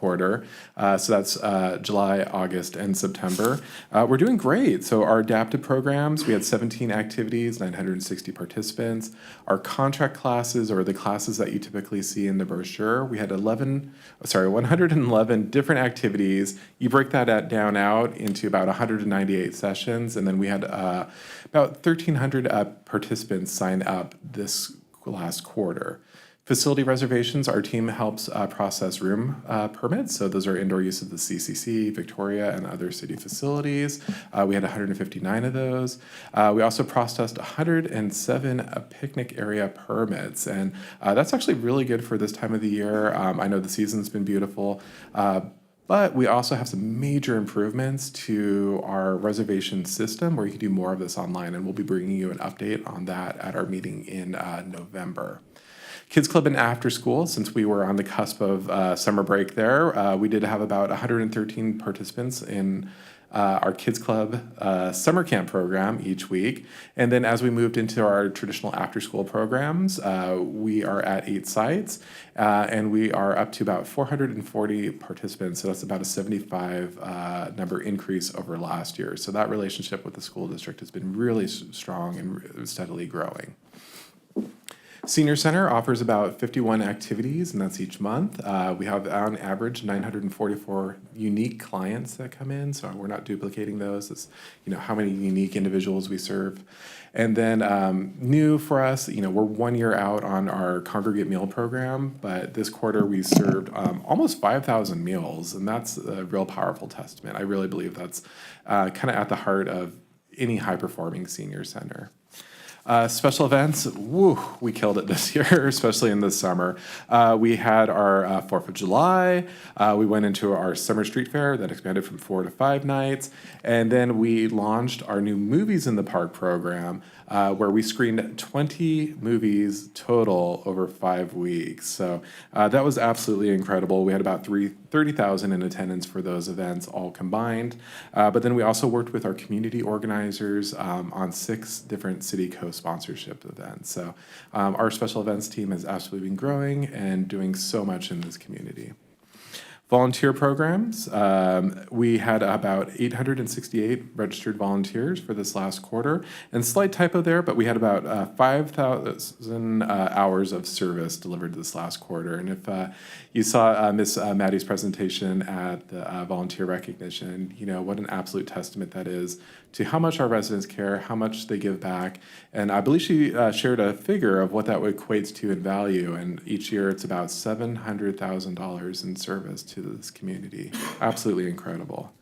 quarter. So that's July, August, and September. We're doing great. So our adaptive programs, we had 17 activities, 960 participants. Our contract classes, or the classes that you typically see in the brochure, we had 111 different activities. You break that down out into about 198 sessions, and then we had about 1,300 participants sign up this last quarter. Facility reservations, our team helps process room permits. So those are indoor use of the CCC, Victoria, and other city facilities. We had 159 of those. We also processed 107 picnic area permits. And that's actually really good for this time of the year. I know the season's been beautiful. But we also have some major improvements to our reservation system where you can do more of this online. And we'll be bringing you an update on that at our meeting in November. Kids Club and After School, since we were on the cusp of summer break there, we did have about 113 participants in our Kids Club summer camp program each week. And then as we moved into our traditional after-school programs, we are at 8 sites, and we are up to about 440 participants. So that's about a 75 number increase over last year. So that relationship with the school district has been really strong and steadily growing. Senior Center offers about 51 activities, and that's each month. We have, on average, 944 unique clients that come in, so we're not duplicating those. It's, how many unique individuals we serve. And then new for us, we're 1 year out on our congregate meal program, but this quarter we served almost 5,000 meals, and that's a real powerful testament. I really believe that's kind of at the heart of any high-performing senior center. Special events, we killed it this year, especially in the summer. We had our 4th of July. We went into our summer street fair that expanded from 4 to 5 nights. And then we launched our new Movies in the Park program, where we screened 20 movies total over 5 weeks. So that was absolutely incredible. We had about 30,000 in attendance for those events all combined. But then we also worked with our community organizers on 6 different city co-sponsorship events. So our special events team has absolutely been growing and doing so much in this community. Volunteer programs, we had about 868 registered volunteers for this last quarter. And slight typo there, but we had about 5,000 hours of service delivered this last quarter. And if you saw Miss Maddie's presentation at the volunteer recognition, what an absolute testament that is to how much our residents care, how much they give back. And I believe she shared a figure of what that equates to in value. And each year it's about $700,000 in service to this community. Absolutely incredible.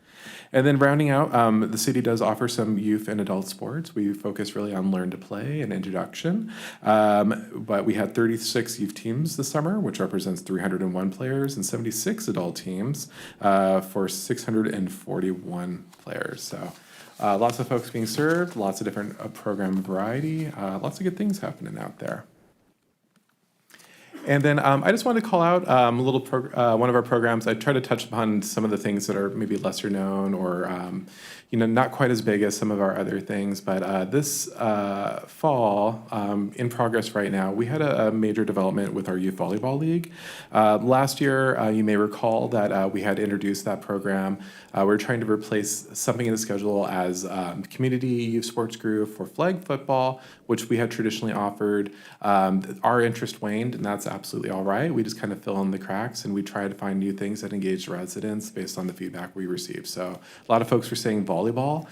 And then rounding out, the city does offer some youth and adult sports. We focus really on learn to play and introduction. But we had 36 youth teams this summer, which represents 301 players, and 76 adult teams for 641 players. So lots of folks being served, lots of different program variety, lots of good things happening out there. And then I just wanted to call out one of our programs. I try to touch upon some of the things that are maybe lesser known or not quite as big as some of our other things. But this fall, in progress right now, we had a major development with our youth volleyball league. Last year, you may recall that we had introduced that program. We were trying to replace something in the schedule as community youth sports group for flag football, which we had traditionally offered. Our interest waned, and that's absolutely all right. We just kind of fill in the cracks, and we try to find new things that engage residents based on the feedback we received. So a lot of folks were saying volleyball.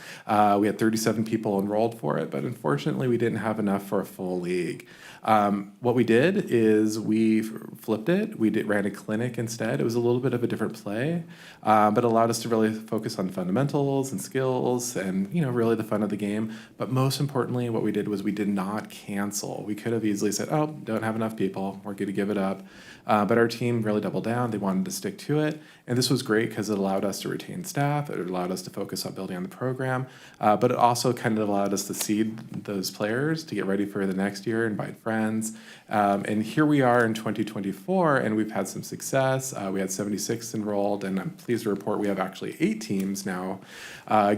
We had 37 people enrolled for it, but unfortunately we didn't have enough for a full league. What we did is we flipped it. We ran a clinic instead. It was a little bit of a different play, but allowed us to really focus on fundamentals and skills and, really the fun of the game. But most importantly, what we did was we did not cancel. We could have easily said, oh, don't have enough people, we're going to give it up. But our team really doubled down. They wanted to stick to it. And this was great because it allowed us to retain staff. It allowed us to focus on building on the program. But it also kind of allowed us to seed those players to get ready for the next year, invite friends. And here we are in 2024, and we've had some success. We had 76 enrolled, and I'm pleased to report we have actually 8 teams now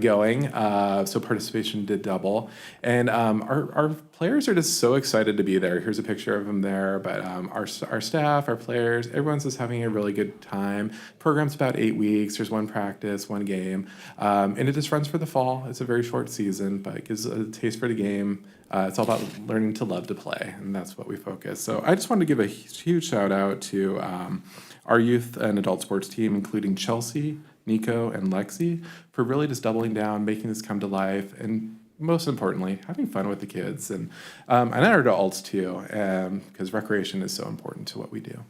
going. So participation did double. And our players are just so excited to be there. Here's a picture of them there, but our staff, our players, everyone's just having a really good time. Program's about 8 weeks. There's one practice, one game, and it just runs for the fall. It's a very short season, but it gives a taste for the game. It's all about learning to love to play, and that's what we focus. So I just wanted to give a huge shout out to our youth and adult sports team, including Chelsea, Nico, and Lexi, for really just doubling down, making this come to life, and most importantly, having fun with the kids and our adults too, because recreation is so important to what we do.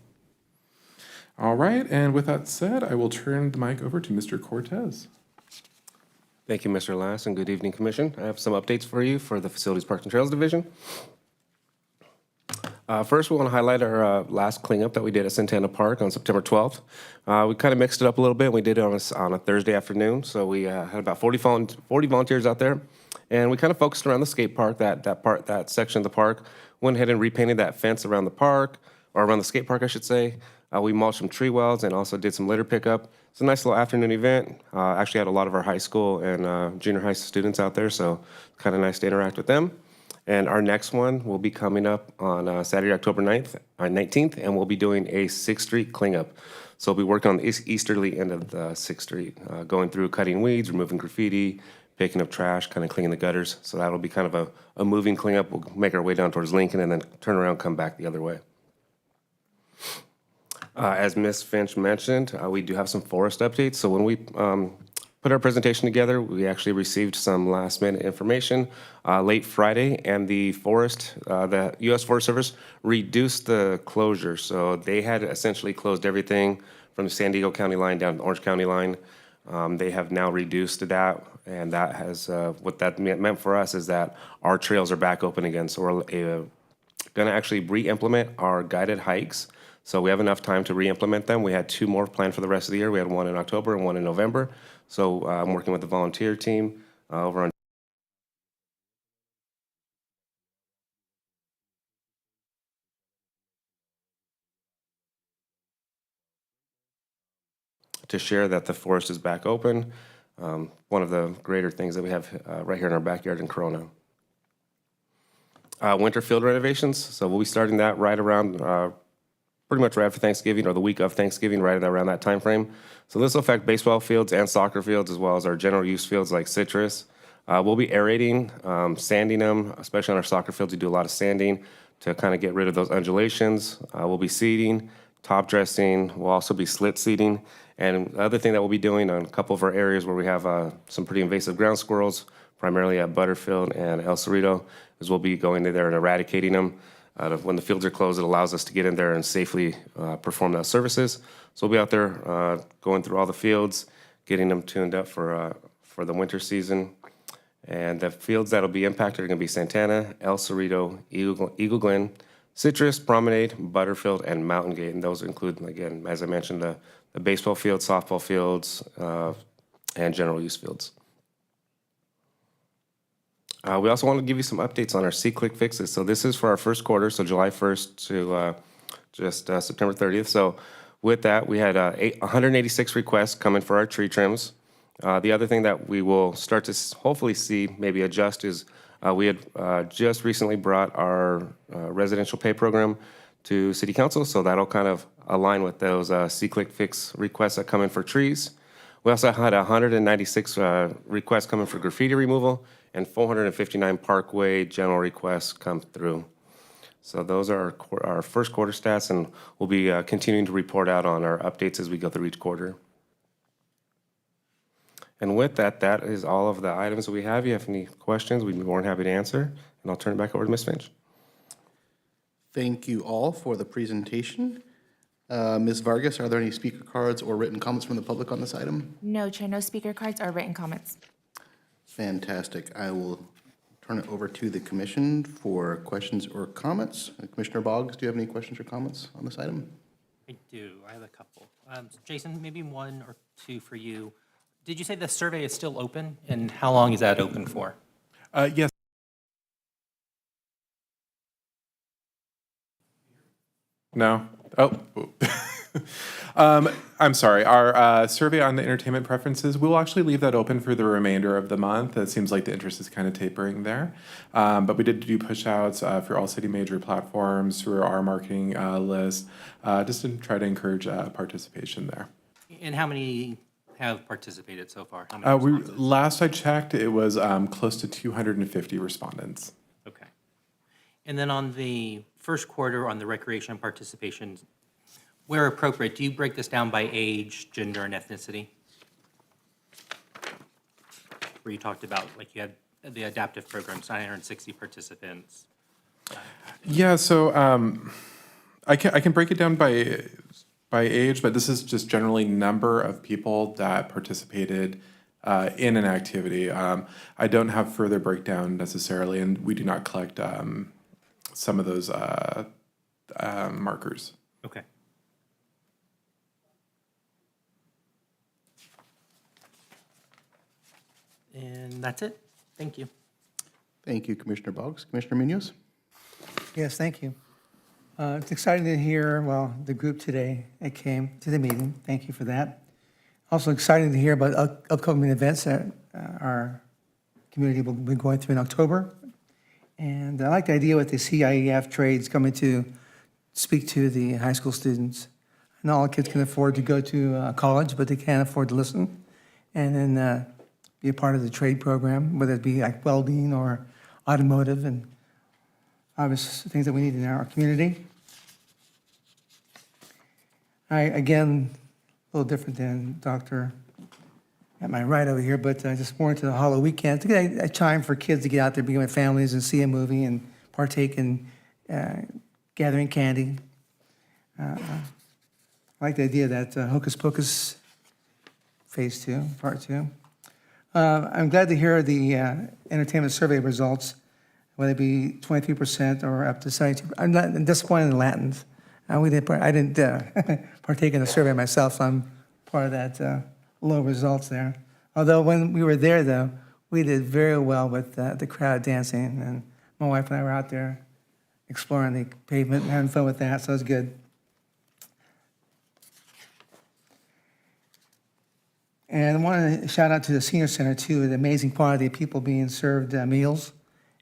All right, and with that said, I will turn the mic over to Mr. Cortez. Thank you, Mr. Lass, and good evening, Commission. I have some updates for you for the Facilities, Parks, and Trails Division. First, we want to highlight our last cleanup that we did at Santana Park on September 12th. We kind of mixed it up a little bit. We did it on a Thursday afternoon, so we had about 40 volunteers out there, and we kind of focused around the skate park, that section of the park. Went ahead and repainted that fence around the park, or around the skate park, I should say. We mulched some tree wells and also did some litter pickup. It's a nice little afternoon event. Actually had a lot of our high school and junior high students out there, so kind of nice to interact with them. And our next one will be coming up on Saturday, October 19th, and we'll be doing a 6th Street cleanup. So we'll be working on the easterly end of the 6th Street, going through cutting weeds, removing graffiti, picking up trash, kind of cleaning the gutters. So that'll be kind of a moving cleanup. We'll make our way down towards Lincoln and then turn around, come back the other way. As Ms. Finch mentioned, we do have some forest updates. So when we put our presentation together, we actually received some last minute information late Friday, and the U.S. Forest Service reduced the closure. So they had essentially closed everything from the San Diego County line down to the Orange County line. They have now reduced that, and that has what that meant for us is that our trails are back open again. So we're going to actually re-implement our guided hikes. So we have enough time to re-implement them. We had 2 more planned for the rest of the year. We had one in October and one in November. So I'm working with the volunteer team over on to share that the forest is back open. One of the greater things that we have right here in our backyard in Corona. Winter field renovations. So we'll be starting that right around pretty much right after Thanksgiving or the week of Thanksgiving, right around that time frame. So this will affect baseball fields and soccer fields, as well as our general use fields like citrus. We'll be aerating, sanding them, especially on our soccer fields. We do a lot of sanding to kind of get rid of those undulations. We'll be seeding, top dressing. We'll also be slit seeding. And the other thing that we'll be doing on a couple of our areas where we have some pretty invasive ground squirrels, primarily at Butterfield and El Cerrito, is we'll be going in there and eradicating them. When the fields are closed, it allows us to get in there and safely perform those services. So we'll be out there going through all the fields, getting them tuned up for the winter season. And the fields that'll be impacted are going to be Santana, El Cerrito, Eagle Glen, Citrus, Promenade, Butterfield, and Mountain Gate. And those include, again, as I mentioned, the baseball fields, softball fields, and general use fields. We also want to give you some updates on our C-Click fixes. So this is for our first quarter, so July 1st to just September 30th. So with that, we had 186 requests coming for our tree trims. The other thing that we will start to hopefully see maybe adjust is we had just recently brought our residential pay program to City Council, so that'll kind of align with those C-Click fix requests that come in for trees. We also had 196 requests coming for graffiti removal and 459 parkway general requests come through. So those are our first quarter stats, and we'll be continuing to report out on our updates as we go through each quarter. And with that, that is all of the items that we have. If you have any questions, we'd be more than happy to answer, and I'll turn it back over to Ms. Finch. Thank you all for the presentation. Ms. Vargas, are there any speaker cards or written comments from the public on this item? No, Chair, no speaker cards or written comments. Fantastic. I will turn it over to the commission for questions or comments. Commissioner Boggs, do you have any questions or comments on this item? I do. I have a couple. Jason, maybe 1 or 2 for you. Did you say the survey is still open, and how long is that open for? Yes. No. Oh. I'm sorry, our survey on the entertainment preferences, we will actually leave that open for the remainder of the month. It seems like the interest is kind of tapering there. But we did do push outs for all city major platforms through our marketing list, just to try to encourage participation there. And how many have participated so far? How many responses? Last I checked, it was close to 250 respondents. Okay. And then on the first quarter, on the recreation participation, where appropriate, do you break this down by age, gender, and ethnicity? Where you talked about, like you had the adaptive programs, 960 participants. Yeah, so I can break it down by age, but this is just generally number of people that participated in an activity. I don't have further breakdown necessarily, and we do not collect some of those markers. Okay. And that's it. Thank you. Thank you, Commissioner Boggs. Commissioner Munoz? Yes, thank you. It's exciting to hear, well, the group today that came to the meeting. Thank you for that. Also exciting to hear about upcoming events that our community will be going through in October. And I like the idea with the CIEF trades coming to speak to the high school students. Not all kids can afford to go to college, but they can afford to listen. And then be a part of the trade program, whether it be like welding or automotive and obvious things that we need in our community. Again, a little different than Dr. at my right over here, but just more into the Hollow Weekend. To get a time for kids to get out there, be with families and see a movie and partake in gathering candy. I like the idea that Hocus Pocus Phase 2, Part 2. I'm glad to hear the entertainment survey results, whether it be 23% or up to 72%. I'm disappointed in the Latins. I didn't partake in the survey myself, so I'm part of that low results there. Although when we were there, though, we did very well with the crowd dancing, and my wife and I were out there exploring the pavement and having fun with that, so it was good. And I want to shout out to the Senior Center, too, the amazing quantity of people being served meals.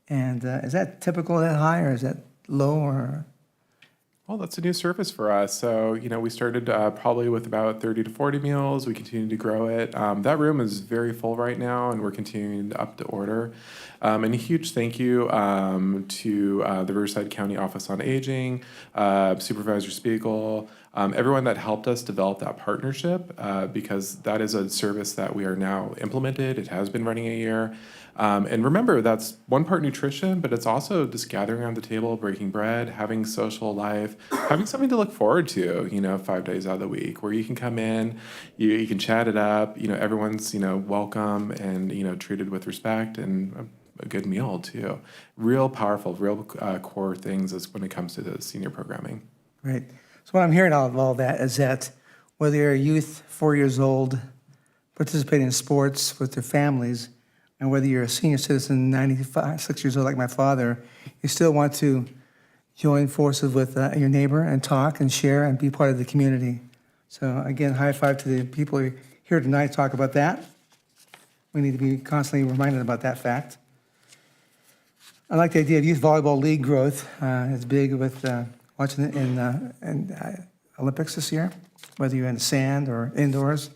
And is that typical, that high, or is that low, or? Well, that's a new service for us. So, we started probably with about 30 to 40 meals. We continue to grow it. That room is very full right now, and we're continuing up to order. And a huge thank you to the Riverside County Office on Aging, Supervisor Spiegel, everyone that helped us develop that partnership, because that is a service that we are now implemented. It has been running a year. And remember, that's one part nutrition, but it's also just gathering around the table, breaking bread, having social life, having something to look forward to, 5 days out of the week, where you can come in, you can chat it up, everyone's, welcome and, treated with respect and a good meal too. Real powerful, real core things as when it comes to the senior programming. Right. So what I'm hearing out of all that is that whether you're a youth, 4 years old, participating in sports with their families, and whether you're a senior citizen, 95, 6 years old like my father, you still want to join forces with your neighbor and talk and share and be part of the community. So again, high five to the people here tonight to talk about that. We need to be constantly reminded about that fact. I like the idea of youth volleyball league growth. It's big with watching it in Olympics this year, whether you're in the sand or indoors.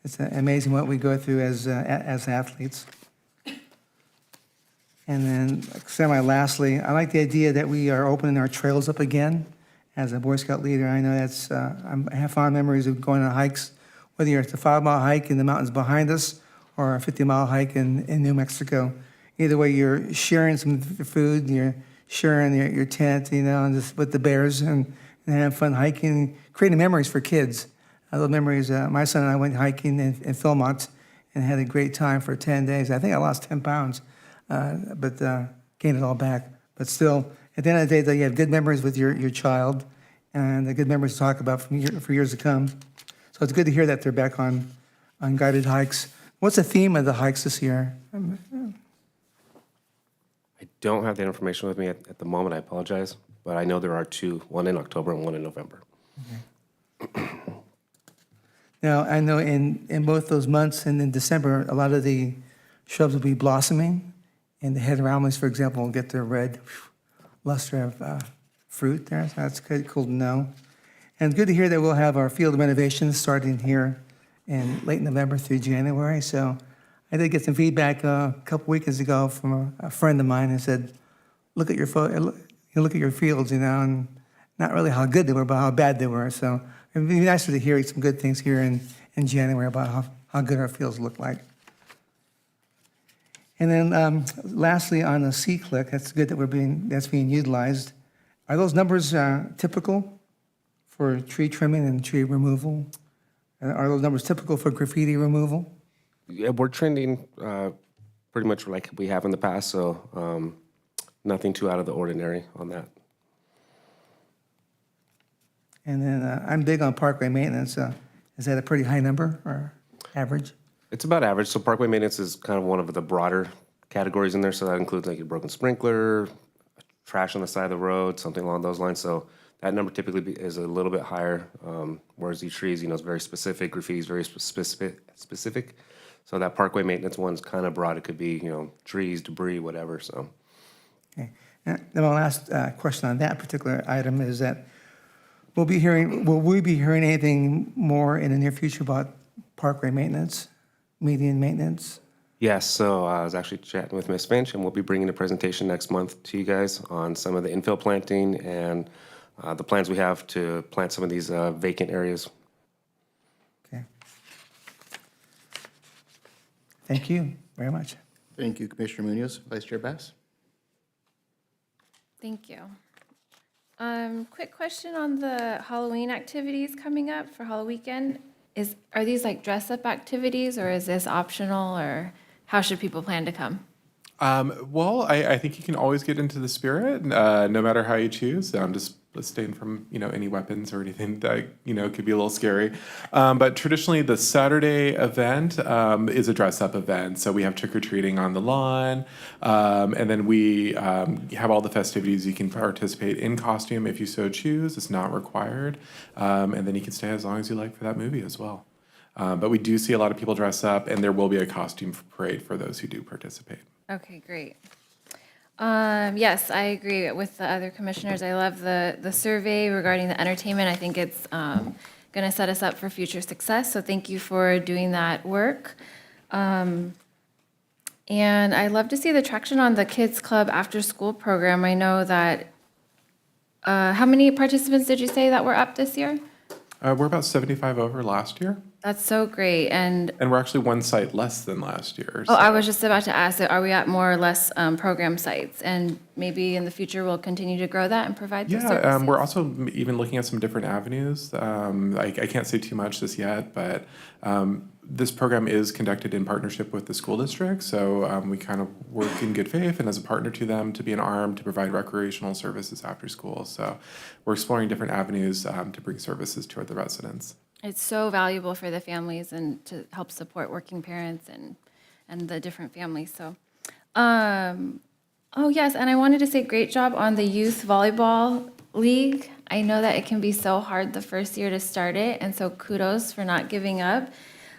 It's amazing what we go through as athletes. And then semi-lastly, I like the idea that we are opening our trails up again. As a Boy Scout leader, I know I have fond memories of going on hikes, whether you're at the 5-mile hike in the mountains behind us or a 50-mile hike in New Mexico. Either way, you're sharing some food, you're sharing your tent, and just with the bears and having fun hiking, creating memories for kids. Those memories, my son and I went hiking in Philmont and had a great time for 10 days. I think I lost 10 pounds. But gain it all back. But still, at the end of the day, you have good memories with your child and the good memories to talk about for years to come. So it's good to hear that they're back on guided hikes. What's the theme of the hikes this year? I don't have that information with me at the moment. I apologize. But I know there are two, one in October and one in November. Okay. Now, I know in both those months and in December, a lot of the shrubs will be blossoming, and the heteromeles, for example, will get their red luster of fruit there, so that's good, cool to know. And good to hear that we'll have our field renovations starting here in late November through January. So I did get some feedback a couple weekends ago from a friend of mine who said, look at your look at your fields, and not really how good they were, but how bad they were. So it'd be nicer to hear some good things here in January about how good our fields look like. And then lastly, on the C-Click, that's good that that's being utilized. Are those numbers typical for tree trimming and tree removal? Are those numbers typical for graffiti removal? Yeah, we're trending pretty much like we have in the past, so nothing too out of the ordinary on that. And then I'm big on parkway maintenance. Is that a pretty high number or average? It's about average. So parkway maintenance is kind of one of the broader categories in there. So that includes like a broken sprinkler, trash on the side of the road, something along those lines. So that number typically is a little bit higher, whereas these trees, is very specific. Graffiti is very specific. So that parkway maintenance one's kind of broad. It could be, trees, debris, whatever. So. Okay. And then my last question on that particular item is that will we be hearing anything more in the near future about parkway maintenance, median maintenance? Yes, so I was actually chatting with Ms. Finch, and we'll be bringing a presentation next month to you guys on some of the infill planting and the plans we have to plant some of these vacant areas. Okay. Thank you very much. Thank you, Commissioner Munoz. Vice Chair Bass? Thank you. Quick question on the Halloween activities coming up for Halloween weekend. Are these like dress-up activities, or is this optional, or how should people plan to come? Well, I think you can always get into the spirit, no matter how you choose. Just abstain from, any weapons or anything that, could be a little scary. But traditionally, the Saturday event is a dress-up event. So we have trick-or-treating on the lawn, and then we have all the festivities. You can participate in costume if you so choose. It's not required. And then you can stay as long as you like for that movie as well. But we do see a lot of people dress up, and there will be a costume parade for those who do participate. Okay, great. Yes, I agree with the other commissioners. I love the survey regarding the entertainment. I think it's going to set us up for future success. So thank you for doing that work. And I love to see the traction on the Kids Club after-school program. I know that, how many participants did you say that were up this year? We're about 75 over last year. That's so great. And we're actually one site less than last year. I was just about to ask, are we at more or less program sites? And maybe in the future, we'll continue to grow that and provide those services? We're also even looking at some different avenues. I can't say too much just yet, but this program is conducted in partnership with the school district. So we kind of work in good faith and as a partner to them to be an arm to provide recreational services after school. So we're exploring different avenues to bring services to the residents. It's so valuable for the families and to help support working parents and the different families. So, oh yes, and I wanted to say great job on the youth volleyball league. I know that it can be so hard the first year to start it, and so kudos for not giving up.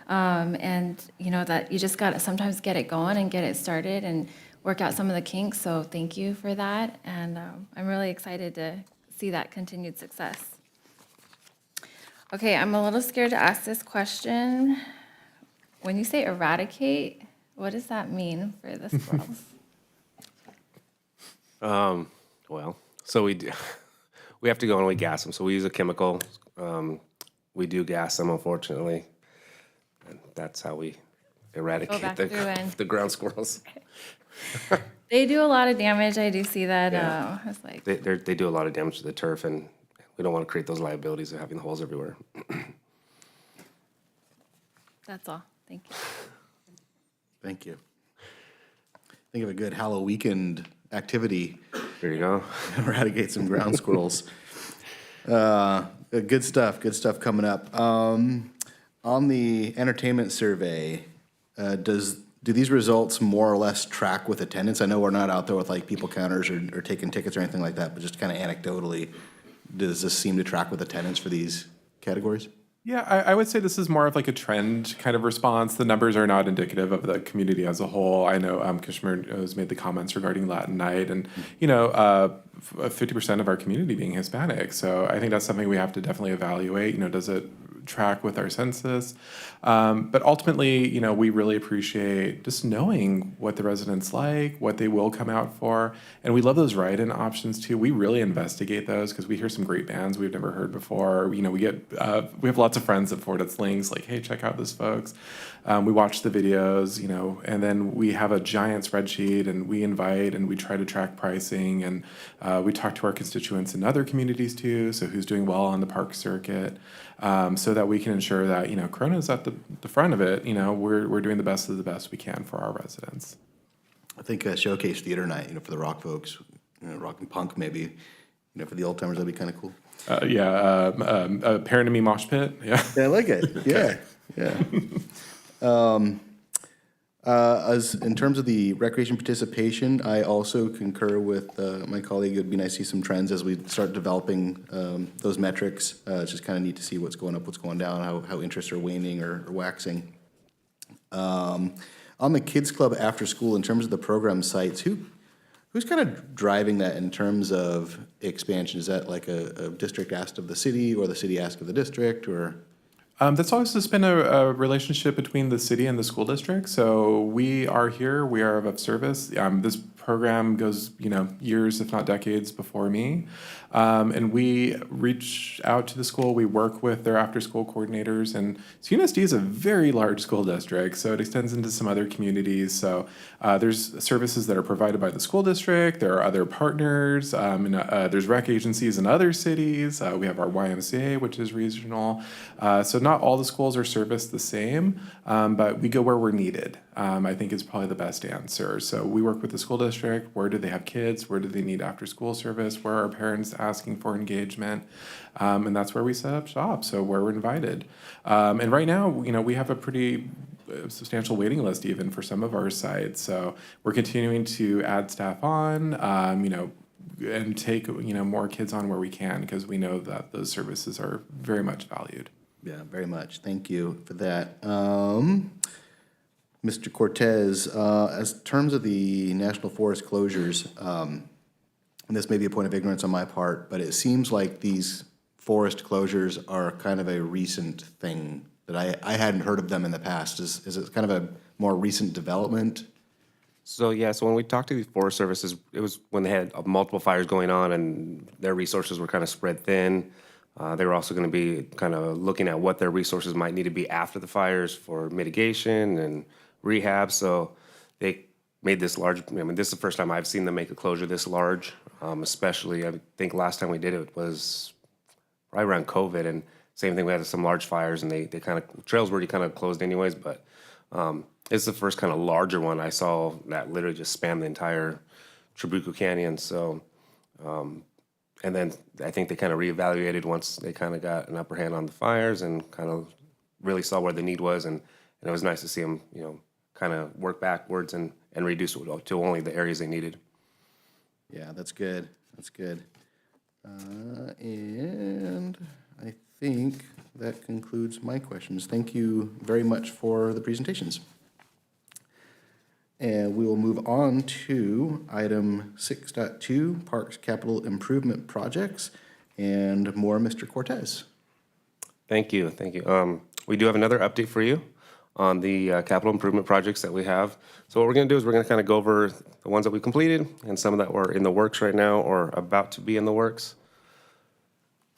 And that you just got to sometimes get it going and get it started and work out some of the kinks. So thank you for that, and I'm really excited to see that continued success. Okay, I'm a little scared to ask this question. When you say eradicate, what does that mean for the squirrels? Well, so we have to go and we gas them. So we use a chemical. We do gas them, unfortunately. And that's how we eradicate the ground squirrels. They do a lot of damage. I do see that. Yeah. It's like They do a lot of damage to the turf, and we don't want to create those liabilities of having holes everywhere. That's all. Thank you. Thank you. Think of a good Halloween weekend activity. There you go. Eradicate some ground squirrels. Good stuff coming up. On the entertainment survey, do these results more or less track with attendance? I know we're not out there with like people counters or taking tickets or anything like that, but just kind of anecdotally, does this seem to track with attendance for these categories? Yeah, I would say this is more of like a trend kind of response. The numbers are not indicative of the community as a whole. I know Kishmer has made the comments regarding Latin Night, and 50% of our community being Hispanic. So I think that's something we have to definitely evaluate. Does it track with our census? But ultimately, we really appreciate just knowing what the residents like, what they will come out for. And we love those write-in options too. We really investigate those because we hear some great bands we've never heard before. We have lots of friends at Ford at Slings, like, hey, check out this folks. We watch the videos, and then we have a giant spreadsheet and we invite and we try to track pricing, and we talk to our constituents in other communities too. So who's doing well on the park circuit, so that we can ensure that, Corona's at the front of it. We're doing the best of the best we can for our residents. I think a showcase theater night, for the rock folks, rock and punk maybe, for the old timers, that'd be kind of cool. A Parent and Me mosh pit. Yeah. Yeah, I like it. Yeah. As in terms of the recreation participation, I also concur with my colleague. It'd be nice to see some trends as we start developing those metrics. It's just kind of neat to see what's going up, what's going down, how interests are waning or waxing. On the Kids Club after school, in terms of the program sites, who's kind of driving that in terms of expansion? Is that like a district asked of the city, or the city asked of the district, or? That's always just been a relationship between the city and the school district. So we are here, we are of service. This program goes, years, if not decades before me. And we reach out to the school, we work with their after-school coordinators, and so UNSD is a very large school district, so it extends into some other communities. So there's services that are provided by the school district, there are other partners, and there's rec agencies in other cities. We have our YMCA, which is regional. So not all the schools are serviced the same, but we go where we're needed. I think is probably the best answer. So we work with the school district. Where do they have kids? Where do they need after-school service? Where are parents asking for engagement? And that's where we set up shop, so where we're invited. And right now, we have a pretty substantial waiting list even for some of our sites. So we're continuing to add staff on, and take, more kids on where we can, because we know that those services are very much valued. Yeah, very much. Thank you for that. Mr. Cortez, as terms of the national forest closures, and this may be a point of ignorance on my part, but it seems like these forest closures are kind of a recent thing that I hadn't heard of them in the past. Is it kind of a more recent development? So when we talked to the Forest Services, it was when they had multiple fires going on and their resources were kind of spread thin. They were also going to be kind of looking at what their resources might need to be after the fires for mitigation and rehab. So they made this large, this is the first time I've seen them make a closure this large, especially, I think last time we did it was right around COVID, and same thing, we had some large fires, and they kind of, trails were already kind of closed anyways, but it's the first kind of larger one I saw that literally just spanned the entire Trabuco Canyon. So, and then I think they kind of reevaluated once they kind of got an upper hand on the fires and kind of really saw where the need was, and it was nice to see them, kind of work backwards and reduce it to only the areas they needed. Yeah, that's good. That's good. And I think that concludes my questions. Thank you very much for the presentations. And we will move on to item 6.2, Parks Capital Improvement Projects, and more Mr. Cortez. Thank you. We do have another update for you on the capital improvement projects that we have. So what we're going to do is we're going to kind of go over the ones that we completed and some that were in the works right now or about to be in the works.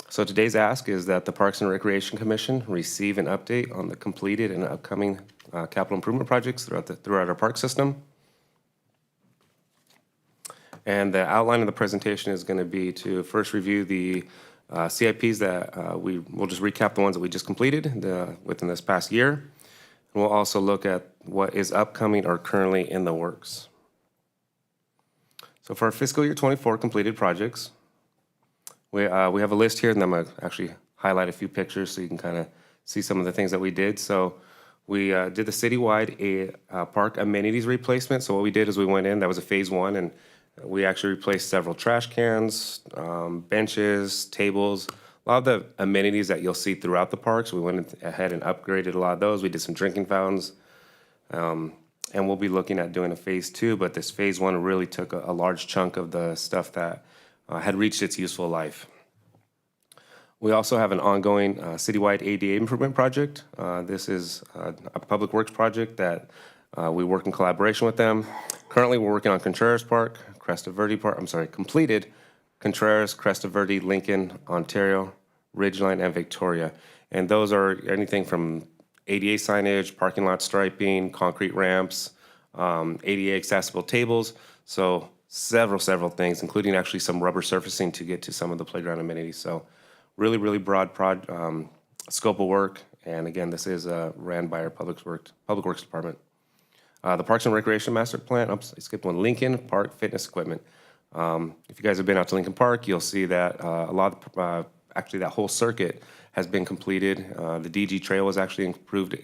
So today's ask is that the Parks and Recreation Commission receive an update on the completed and upcoming capital improvement projects throughout our park system. And the outline of the presentation is going to be to first review the CIPs that we'll just recap the ones that we just completed within this past year. And we'll also look at what is upcoming or currently in the works. So for our fiscal year 24 completed projects, we have a list here, and I'm going to actually highlight a few pictures so you can kind of see some of the things that we did. So we did the citywide park amenities replacement. So what we did is we went in, that was a phase one, and we actually replaced several trash cans, benches, tables, A lot of the amenities that you'll see throughout the parks, we went ahead and upgraded a lot of those. We did some drinking fountains. And we'll be looking at doing a phase 2, but this phase 1 really took a large chunk of the stuff that had reached its useful life. We also have an ongoing citywide ADA improvement project. This is a public works project that we work in collaboration with them. Currently, we're working on Contreras Park, Cresta Verde Park, completed Contreras, Cresta Verde, Lincoln, Ontario, Ridgeline, and Victoria. And those are anything from ADA signage, parking lot striping, concrete ramps, ADA accessible tables. So several things, including actually some rubber surfacing to get to some of the playground amenities. So really broad scope of work. And again, this is ran by our Public Works Department. The Parks and Recreation Master Plan, oops, I skipped one, Lincoln Park Fitness Equipment. If you guys have been out to Lincoln Park, you'll see that a lot of, actually that whole circuit has been completed. The DG Trail was actually improved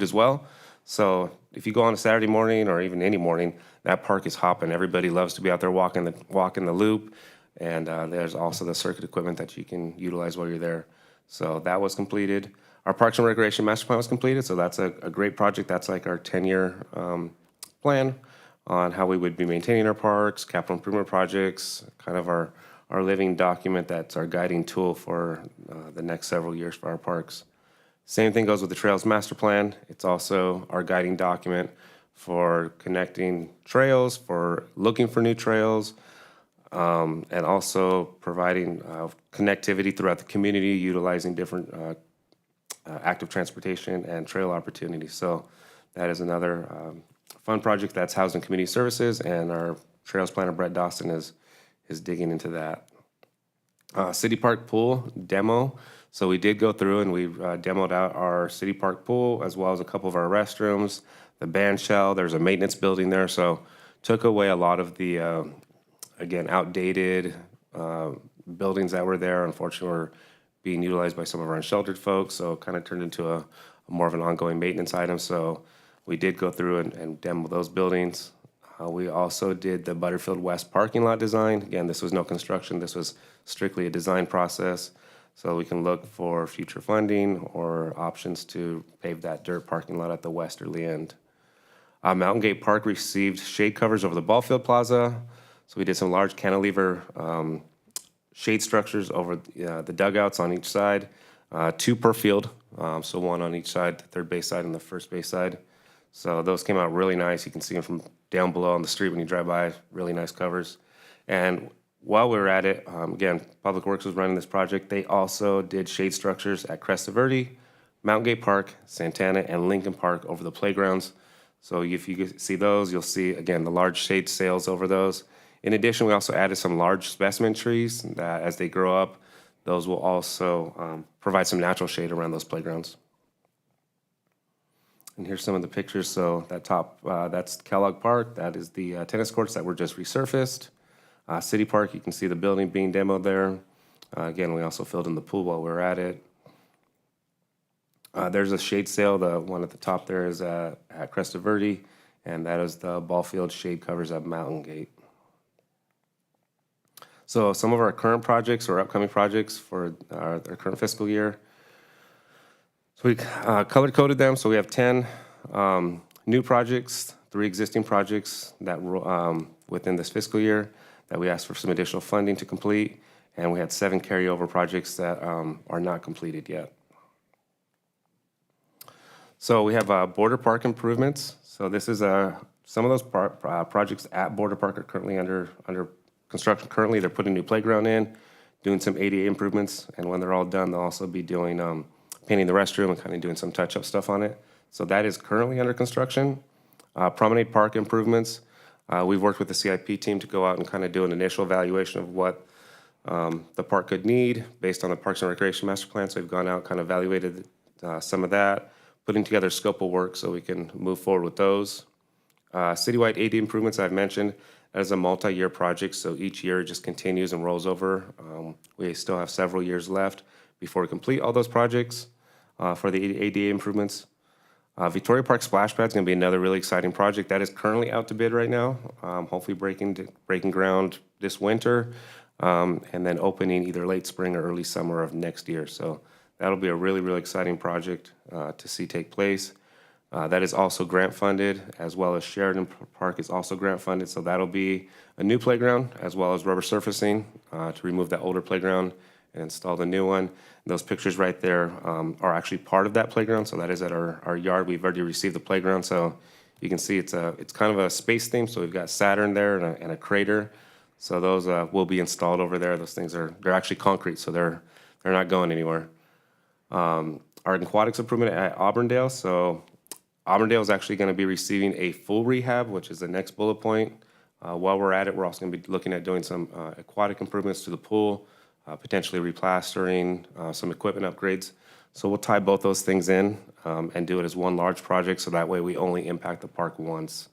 as well. So if you go on a Saturday morning or even any morning, that park is hopping. Everybody loves to be out there walking the loop. And there's also the circuit equipment that you can utilize while you're there. So that was completed. Our Parks and Recreation Master Plan was completed, so that's a great project. That's like our 10-year plan on how we would be maintaining our parks, capital improvement projects, kind of our living document that's our guiding tool for the next several years for our parks. Same thing goes with the Trails Master Plan. It's also our guiding document for connecting trails, for looking for new trails, and also providing connectivity throughout the community, utilizing different active transportation and trail opportunities. So that is another fun project that's housed in community services, and our Trails planner, Brett Dawson, is digging into that. City Park pool demo. So we did go through and we demoed out our City Park pool as well as a couple of our restrooms, the band shell. There's a maintenance building there. So took away a lot of the, again, outdated buildings that were there. Unfortunately, were being utilized by some of our unsheltered folks. So it kind of turned into a more of an ongoing maintenance item. So we did go through and demo those buildings. We also did the Butterfield West parking lot design. Again, this was no construction. This was strictly a design process. So we can look for future funding or options to pave that dirt parking lot at the westerly end. Mountain Gate Park received shade covers over the ball field plaza. So we did some large cantilever shade structures over the dugouts on each side, 2 per field. So 1 on each side, the third base side and the first base side. So those came out really nice. You can see them from down below on the street when you drive by, really nice covers. And while we were at it, again, Public Works was running this project. They also did shade structures at Cresta Verde, Mountain Gate Park, Santana, and Lincoln Park over the playgrounds. So if you see those, you'll see, again, the large shade sails over those. In addition, we also added some large specimen trees that as they grow up, those will also provide some natural shade around those playgrounds. And here's some of the pictures. So that top, that's Kellogg Park. That is the tennis courts that were just resurfaced. City Park, you can see the building being demoed there. Again, we also filled in the pool while we were at it. There's a shade sail. The one at the top there is at Cresta Verde, and that is the ball field shade covers at Mountain Gate. So some of our current projects or upcoming projects for our current fiscal year. So we color-coded them. So we have 10 new projects, 3 existing projects that within this fiscal year that we asked for some additional funding to complete, and we had 7 carryover projects that are not completed yet. So we have Border Park improvements. So this is some of those projects at Border Park are currently under construction. Currently, they're putting a new playground in, doing some ADA improvements, and when they're all done, they'll also be doing painting the restroom and kind of doing some touch-up stuff on it. So that is currently under construction. Promenade Park improvements. We've worked with the CIP team to go out and kind of do an initial evaluation of what the park could need based on the Parks and Recreation Master Plan. So we've gone out, kind of evaluated some of that, putting together a scope of work so we can move forward with those. Citywide AD improvements I've mentioned, that is a multi-year project, so each year it just continues and rolls over. We still have several years left before we complete all those projects for the ADA improvements. Victoria Park Splash Pad is going to be another really exciting project that is currently out to bid right now. Hopefully breaking ground this winter. and then opening either late spring or early summer of next year. So that'll be a really, really exciting project to see take place. That is also grant funded, as well as Sheridan Park is also grant funded. So that'll be a new playground as well as rubber surfacing to remove that older playground and install the new one. And those pictures right there are actually part of that playground. So that is at our yard. We've already received the playground. So you can see it's kind of a space theme. So we've got Saturn there and a crater. So those will be installed over there. Those things they're actually concrete, so they're not going anywhere. Our aquatics improvement at Auburndale. So Auburndale is actually going to be receiving a full rehab, which is the next bullet point. While we're at it, we're also going to be looking at doing some aquatic improvements to the pool, potentially replastering, some equipment upgrades. So we'll tie both those things in and do it as one large project, so that way we only impact the park once.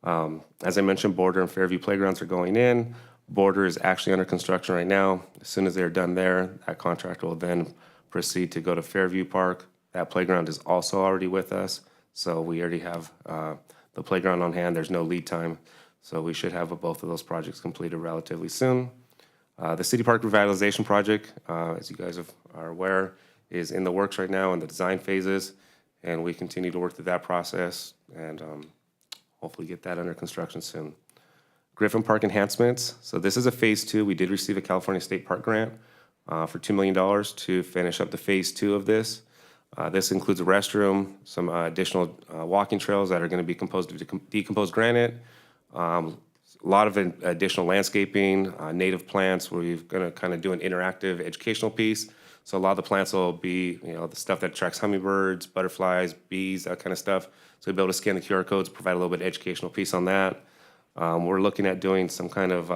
As I mentioned, Border and Fairview playgrounds are going in. Border is actually under construction right now. As soon as they're done there, that contractor will then proceed to go to Fairview Park. That playground is also already with us, so we already have the playground on hand. There's no lead time, so we should have both of those projects completed relatively soon. The City Park Revitalization Project, as you guys are aware, is in the works right now in the design phases, and we continue to work through that process and hopefully get that under construction soon. Griffin Park enhancements. So this is a phase 2. We did receive a California State Park grant for $2 million to finish up the phase 2 of this. This includes a restroom, some additional walking trails that are going to be composed of decomposed granite, a lot of additional landscaping, native plants. We're going to kind of do an interactive educational piece. So a lot of the plants will be, the stuff that attracts hummingbirds, butterflies, bees, that kind of stuff. So we'll be able to scan the QR codes, provide a little bit of educational piece on that. We're looking at doing some kind of,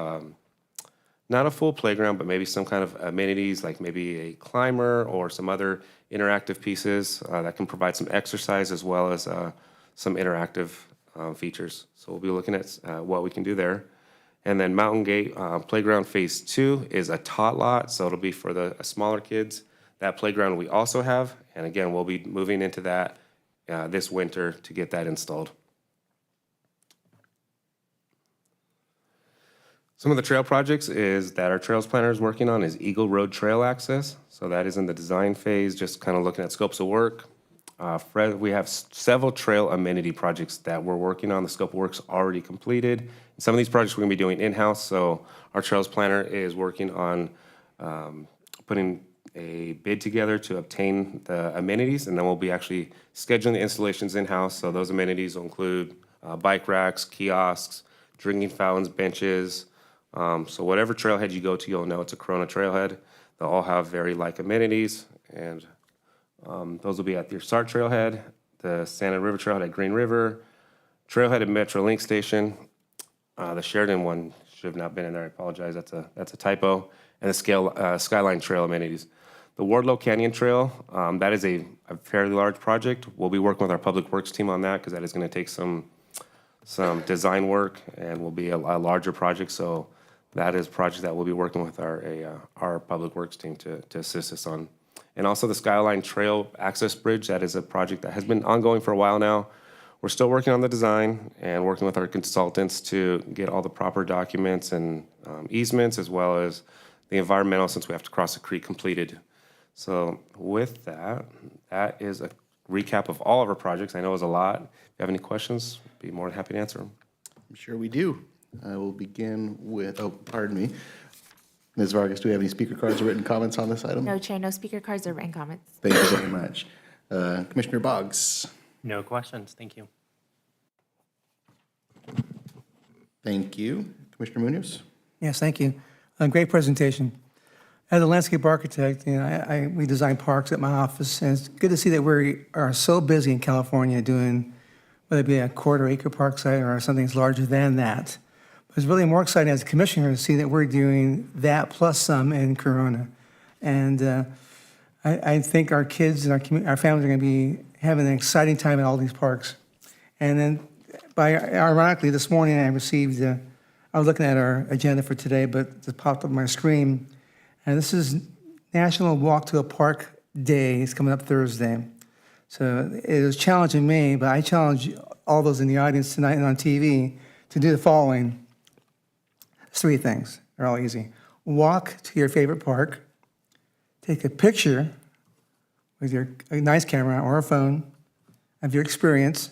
not a full playground, but maybe some kind of amenities, like maybe a climber or some other interactive pieces that can provide some exercise as well as some interactive features. So we'll be looking at what we can do there. And then Mountain Gate Playground Phase 2 is a tot lot, so it'll be for the smaller kids. That playground we also have, and again, we'll be moving into that this winter to get that installed. Some of the trail projects is that our trails planner is working on is Eagle Road Trail Access. So that is in the design phase, just kind of looking at scopes of work. Fred, we have several trail amenity projects that we're working on. The scope of work's already completed. Some of these projects we're gonna be doing in-house, so our trails planner is working on putting a bid together to obtain the amenities, and then we'll be actually scheduling the installations in-house. So those amenities will include bike racks, kiosks, drinking fountains, benches. So whatever trailhead you go to, you'll know it's a Corona trailhead. They'll all have very like amenities, and those will be at the SART trailhead, the Santa River trailhead at Green River, trailhead at Metrolink Station. The Sheridan one should have not been in there. I apologize. That's a typo. And the Skyline Trail amenities. The Wardlow Canyon Trail, that is a fairly large project. We'll be working with our Public Works team on that because that is going to take some design work and will be a larger project. So that is a project that we'll be working with our Public Works team to assist us on. And also the Skyline Trail Access Bridge, that is a project that has been ongoing for a while now. We're still working on the design and working with our consultants to get all the proper documents and easements, as well as the environmental, since we have to cross the creek, completed. So with that, that is a recap of all of our projects. I know it was a lot. If you have any questions, I'd be more than happy to answer them. I'm sure we do. I will begin with, pardon me. Ms. Vargas, do we have any speaker cards or written comments on this item? No, Chair, no speaker cards or written comments. Thank you very much. Commissioner Boggs. No questions, thank you. Thank you. Commissioner Munoz. Yes, thank you. Great presentation. As a landscape architect, we design parks at my office, and it's good to see that we are so busy in California doing, whether it be a quarter-acre park site or something that's larger than that. But it's really more exciting as a commissioner to see that we're doing that plus some in Corona. And I think our kids and our families are going to be having an exciting time at all these parks. And then, ironically, this morning I received, I was looking at our agenda for today, but it popped up on my screen. And this is National Walk to a Park Day. It's coming up Thursday. So it is challenging me, but I challenge all those in the audience tonight and on TV to do the following. 3 things. They're all easy. walk to your favorite park, take a picture with a nice camera or a phone of your experience,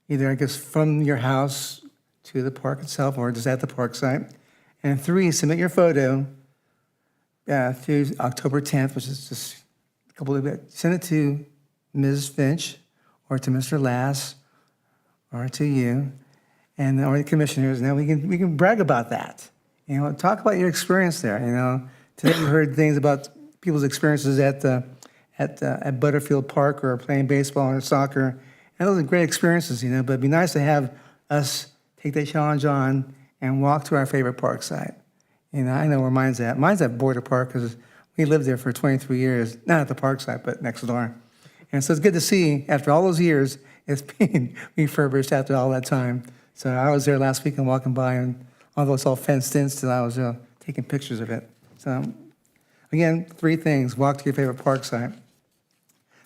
either, I guess, from your house to the park itself or just at the park site. And 3, submit your photo through October 10th, which is just a couple of days. Send it to Ms. Finch or to Mr. Lass or to you and or the commissioners, and then we can brag about that. You know, talk about your experience there. You know, today we heard things about people's experiences at Butterfield Park or playing baseball or soccer, and those are great experiences. You know, but it'd be nice to have us take that challenge on and walk to our favorite park site. You know, I know where mine's at. Mine's at Border Park because we lived there for 23 years, not at the park site, but next door. And so it's good to see, after all those years, it's being refurbished after all that time. So I was there last week and walking by, and although it's all fenced in still, I was taking pictures of it. So again, 3 things. Walk to your favorite park site.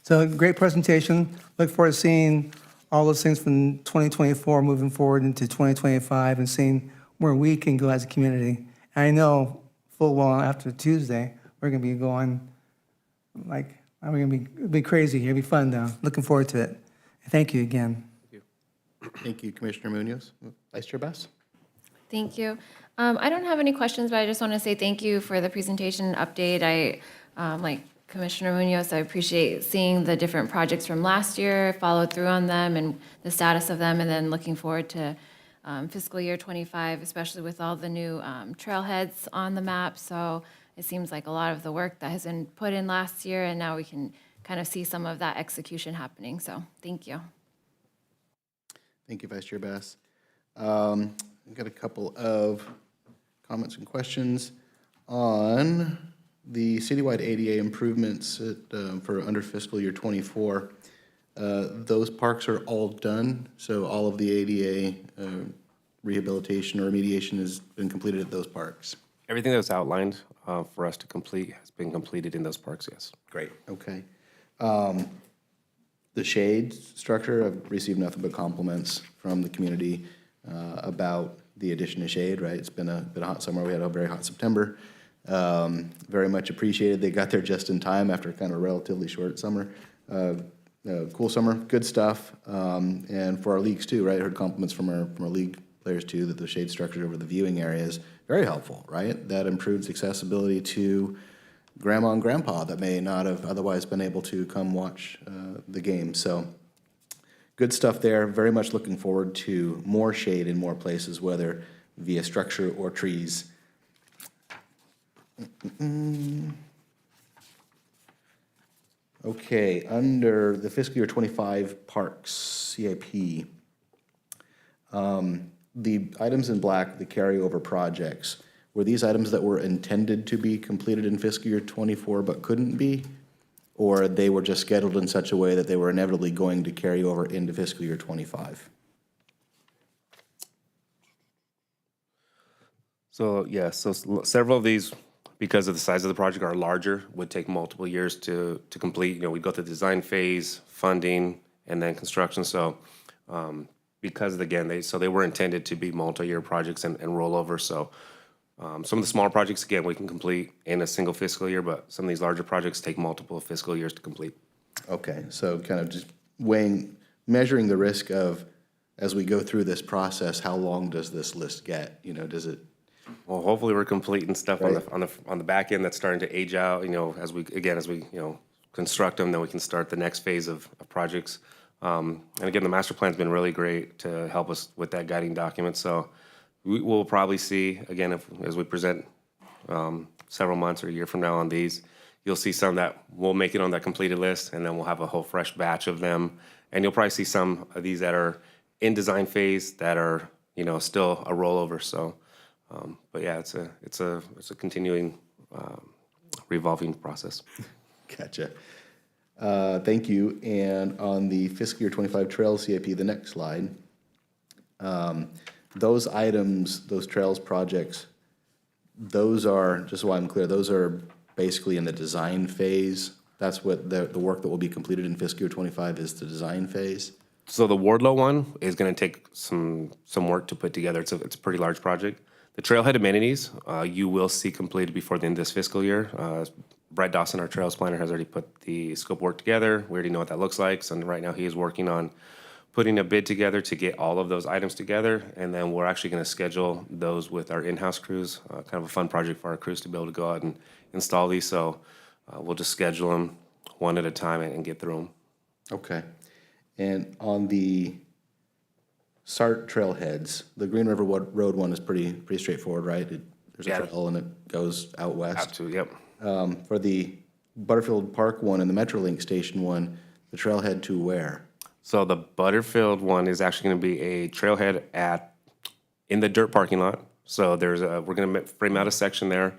So great presentation. Look forward to seeing all those things from 2024 moving forward into 2025 and seeing where we can go as a community. And I know full well after Tuesday, we're going to be going like, we're going to be crazy. It'll be fun though. Looking forward to it. Thank you again. Thank you, Commissioner Munoz. Vice Chair Bass? Thank you. I don't have any questions, but I just want to say thank you for the presentation and update. Like Commissioner Munoz, I appreciate seeing the different projects from last year, followed through on them and the status of them, and then looking forward to fiscal year 25, especially with all the new trailheads on the map. So it seems like a lot of the work that has been put in last year, and now we can kind of see some of that execution happening. So thank you. Thank you, Vice Chair Bass. I've got a couple of comments and questions on the citywide ADA improvements for under fiscal year 24. Those parks are all done, so all of the ADA rehabilitation or remediation has been completed at those parks. Everything that was outlined for us to complete has been completed in those parks, yes. Great, okay. The shade structure, I've received nothing but compliments from the community about the addition of shade, right? It's been a hot summer. We had a very hot September. Very much appreciated. They got there just in time after kind of a relatively short summer. Cool summer, good stuff. And for our leagues too, right? I heard compliments from our league players too, that the shade structure over the viewing area is very helpful, right? That improves accessibility to grandma and grandpa that may not have otherwise been able to come watch the game. So good stuff there. Very much looking forward to more shade in more places, whether via structure or trees. Okay, under the fiscal year 25 parks, CIP, the items in black, the carryover projects, were these items that were intended to be completed in fiscal year 24 but couldn't be? Or they were just scheduled in such a way that they were inevitably going to carry over into fiscal year 25? So, yeah, so several of these, because of the size of the project, are larger, would take multiple years to complete. You know, we go through the design phase, funding, and then construction. So, because again, they were intended to be multi-year projects and roll over. So, some of the smaller projects, again, we can complete in a single fiscal year, but some of these larger projects take multiple fiscal years to complete. Okay, so kind of just measuring the risk of, as we go through this process, how long does this list get? You know, does it? Well, hopefully we're completing stuff Right. on the back end that's starting to age out. You know, as we construct them, then we can start the next phase of projects. And again, the master plan's been really great to help us with that guiding document. So we'll probably see again as we present several months or a year from now on these. You'll see some that will make it on that completed list, and then we'll have a whole fresh batch of them. And you'll probably see some of these that are in design phase that are still a rollover. So. But yeah, it's a continuing revolving process. Gotcha. Thank you. And on the fiscal year 25 trails CIP, the next slide, those items, those trails projects, those are, just so I'm clear, those are basically in the design phase. That's what the work that will be completed in fiscal year 25 is the design phase. So the Wardlow one is going to take some work to put together. It's a pretty large project. The trailhead amenities, you will see completed before the end of this fiscal year. Brett Dawson, our trails planner, has already put the scope work together. We already know what that looks like. So right now he is working on putting a bid together to get all of those items together. And then we're actually going to schedule those with our in-house crews, kind of a fun project for our crews to be able to go out and install these. So we'll just schedule them one at a time and get through them. Okay. And on the SART trailheads, the Green River Road one is pretty straightforward, right? There's a trail and it goes out west. Absolutely, yep. For the Butterfield Park one and the Metrolink Station one, the trailhead to where? So the Butterfield one is actually going to be a trailhead in the dirt parking lot. So we're going to frame out a section there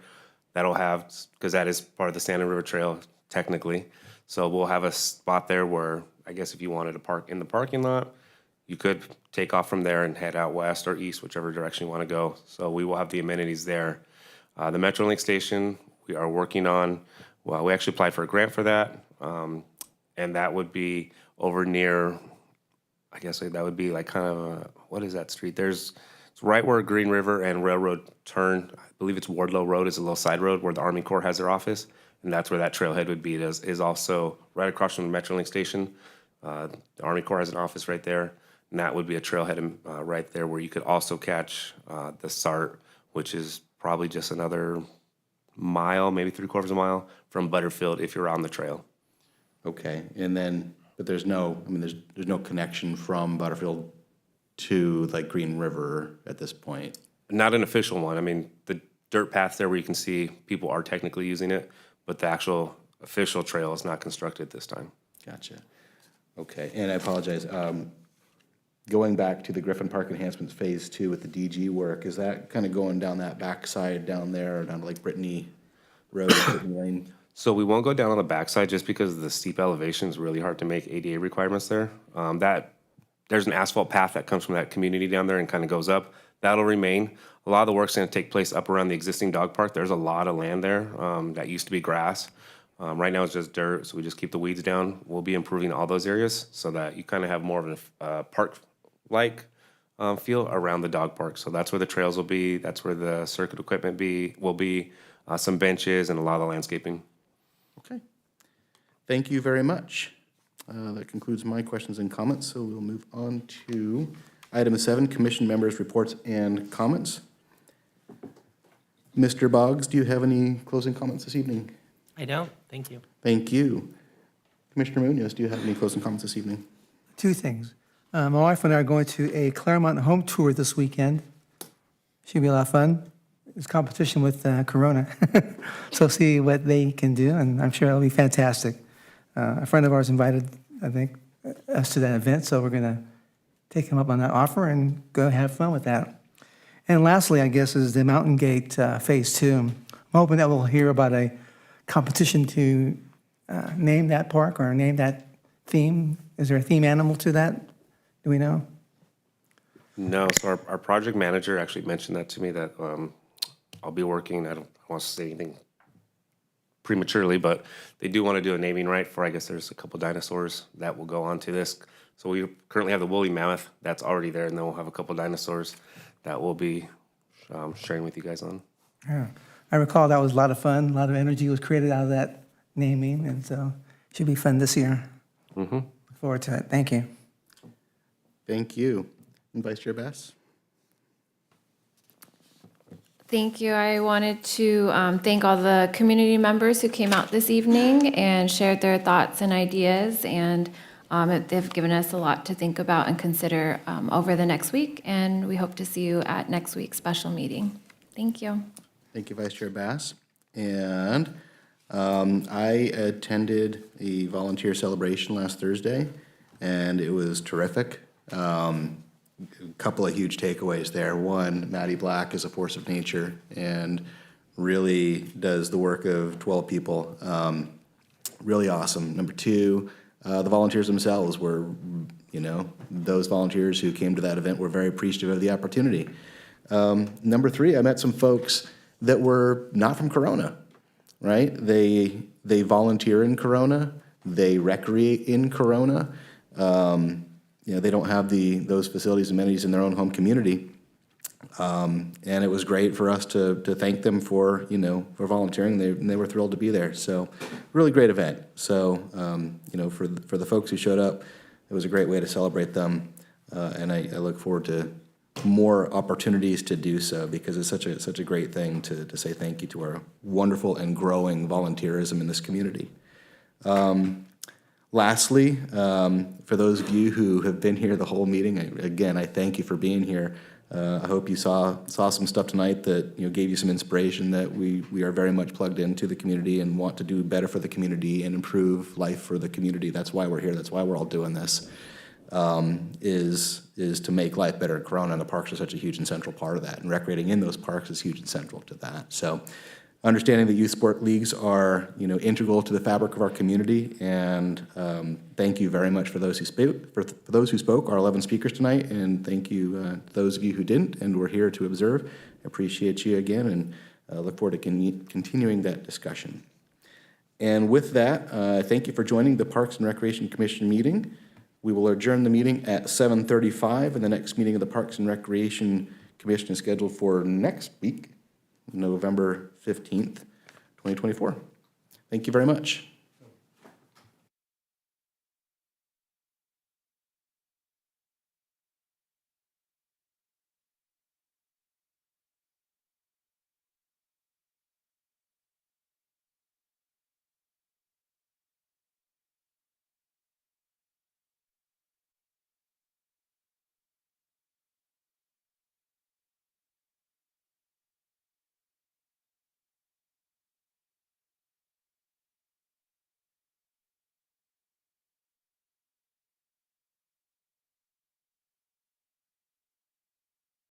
that'll have, because that is part of the Santa River Trail technically. So we'll have a spot there where I guess if you wanted to park in the parking lot, you could take off from there and head out west or east, whichever direction you want to go. So we will have the amenities there. The Metrolink Station, we are working on, well, we actually applied for a grant for that. And that would be over near, I guess that would be like kind of, what is that street? It's right where Green River and Railroad turn. I believe it's Wardlow Road is a little side road where the Army Corps has their office. And that's where that trailhead would be. It is also right across from the Metrolink Station. The Army Corps has an office right there. And that would be a trailhead right there where you could also catch the SART, which is probably just another mile, maybe 3/4 of a mile from Butterfield if you're on the trail. Okay, and then, but there's no connection from Butterfield to like Green River at this point? Not an official one. I mean, the dirt paths there where you can see people are technically using it, but the actual official trail is not constructed this time. Gotcha. Okay, and I apologize. Going back to the Griffin Park enhancements phase 2 with the DG work, is that kind of going down that backside down there, down to like Brittany Road, Brittany Lane? So we won't go down on the backside just because the steep elevation is really hard to make ADA requirements there. There's an asphalt path that comes from that community down there and kind of goes up. That'll remain. A lot of the work's going to take place up around the existing dog park. There's a lot of land there that used to be grass. Right now it's just dirt, so we just keep the weeds down. We'll be improving all those areas so that you kind of have more of a park-like feel around the dog park. So that's where the trails will be. That's where the circuit equipment will be, some benches and a lot of landscaping. Okay. Thank you very much. That concludes my questions and comments, so we'll move on to item 7, commission members' reports and comments. Mr. Boggs, do you have any closing comments this evening? I don't. Thank you. Thank you. Commissioner Munoz, do you have any closing comments this evening? 2 things. My wife and I are going to a Claremont home tour this weekend. Should be a lot of fun. It's competition with Corona. So see what they can do, and I'm sure it'll be fantastic. A friend of ours invited, I think, us to that event, so we're going to take him up on that offer and go have fun with that. And lastly, I guess, is the Mountain Gate Phase 2. I'm hoping that we'll hear about a competition to name that park or name that theme. Is there a theme animal to that? Do we know? No, so our project manager actually mentioned that to me, that I'll be working, I don't want to say anything prematurely, but they do want to do a naming right for, I guess there's a couple dinosaurs that will go onto this. So we currently have the woolly mammoth that's already there, and then we'll have a couple dinosaurs that we'll be sharing with you guys on. Yeah. I recall that was a lot of fun. A lot of energy was created out of that naming, and so it should be fun this year. Mm-hmm. Look forward to it. Thank you. Thank you. And Vice Chair Bass? Thank you. I wanted to thank all the community members who came out this evening and shared their thoughts and ideas, and they've given us a lot to think about and consider over the next week, and we hope to see you at next week's special meeting. Thank you. Thank you, Vice Chair Bass. And I attended a volunteer celebration last Thursday, and it was terrific. A couple of huge takeaways there. One, Maddie Black is a force of nature and really does the work of 12 people. Really awesome. Number 2, the volunteers themselves were, those volunteers who came to that event were very appreciative of the opportunity. Number 3, I met some folks that were not from Corona, right? They volunteer in Corona, they recreate in Corona. They don't have those facilities, amenities in their own home community. And it was great for us to thank them for, for volunteering. They were thrilled to be there. So really great event. So, for the folks who showed up, it was a great way to celebrate them. And I look forward to more opportunities to do so, because it's such a great thing to say thank you to our wonderful and growing volunteerism in this community. Lastly, for those of you who have been here the whole meeting, again, I thank you for being here. I hope you saw some stuff tonight that gave you some inspiration that we are very much plugged into the community and want to do better for the community and improve life for the community. That's why we're here. That's why we're all doing this. Is to make life better in Corona, and the parks are such a huge and central part of that, and recreating in those parks is huge and central to that. So understanding that youth sport leagues are integral to the fabric of our community, and thank you very much for those who spoke, for those who spoke, our 11 speakers tonight, and thank you to those of you who didn't and were here to observe. I appreciate you again, and look forward to continuing that discussion. And with that, thank you for joining the Parks and Recreation Commission meeting. We will adjourn the meeting at 7:35, and the next meeting of the Parks and Recreation Commission is scheduled for next week, November 15th, 2024. Thank you very much.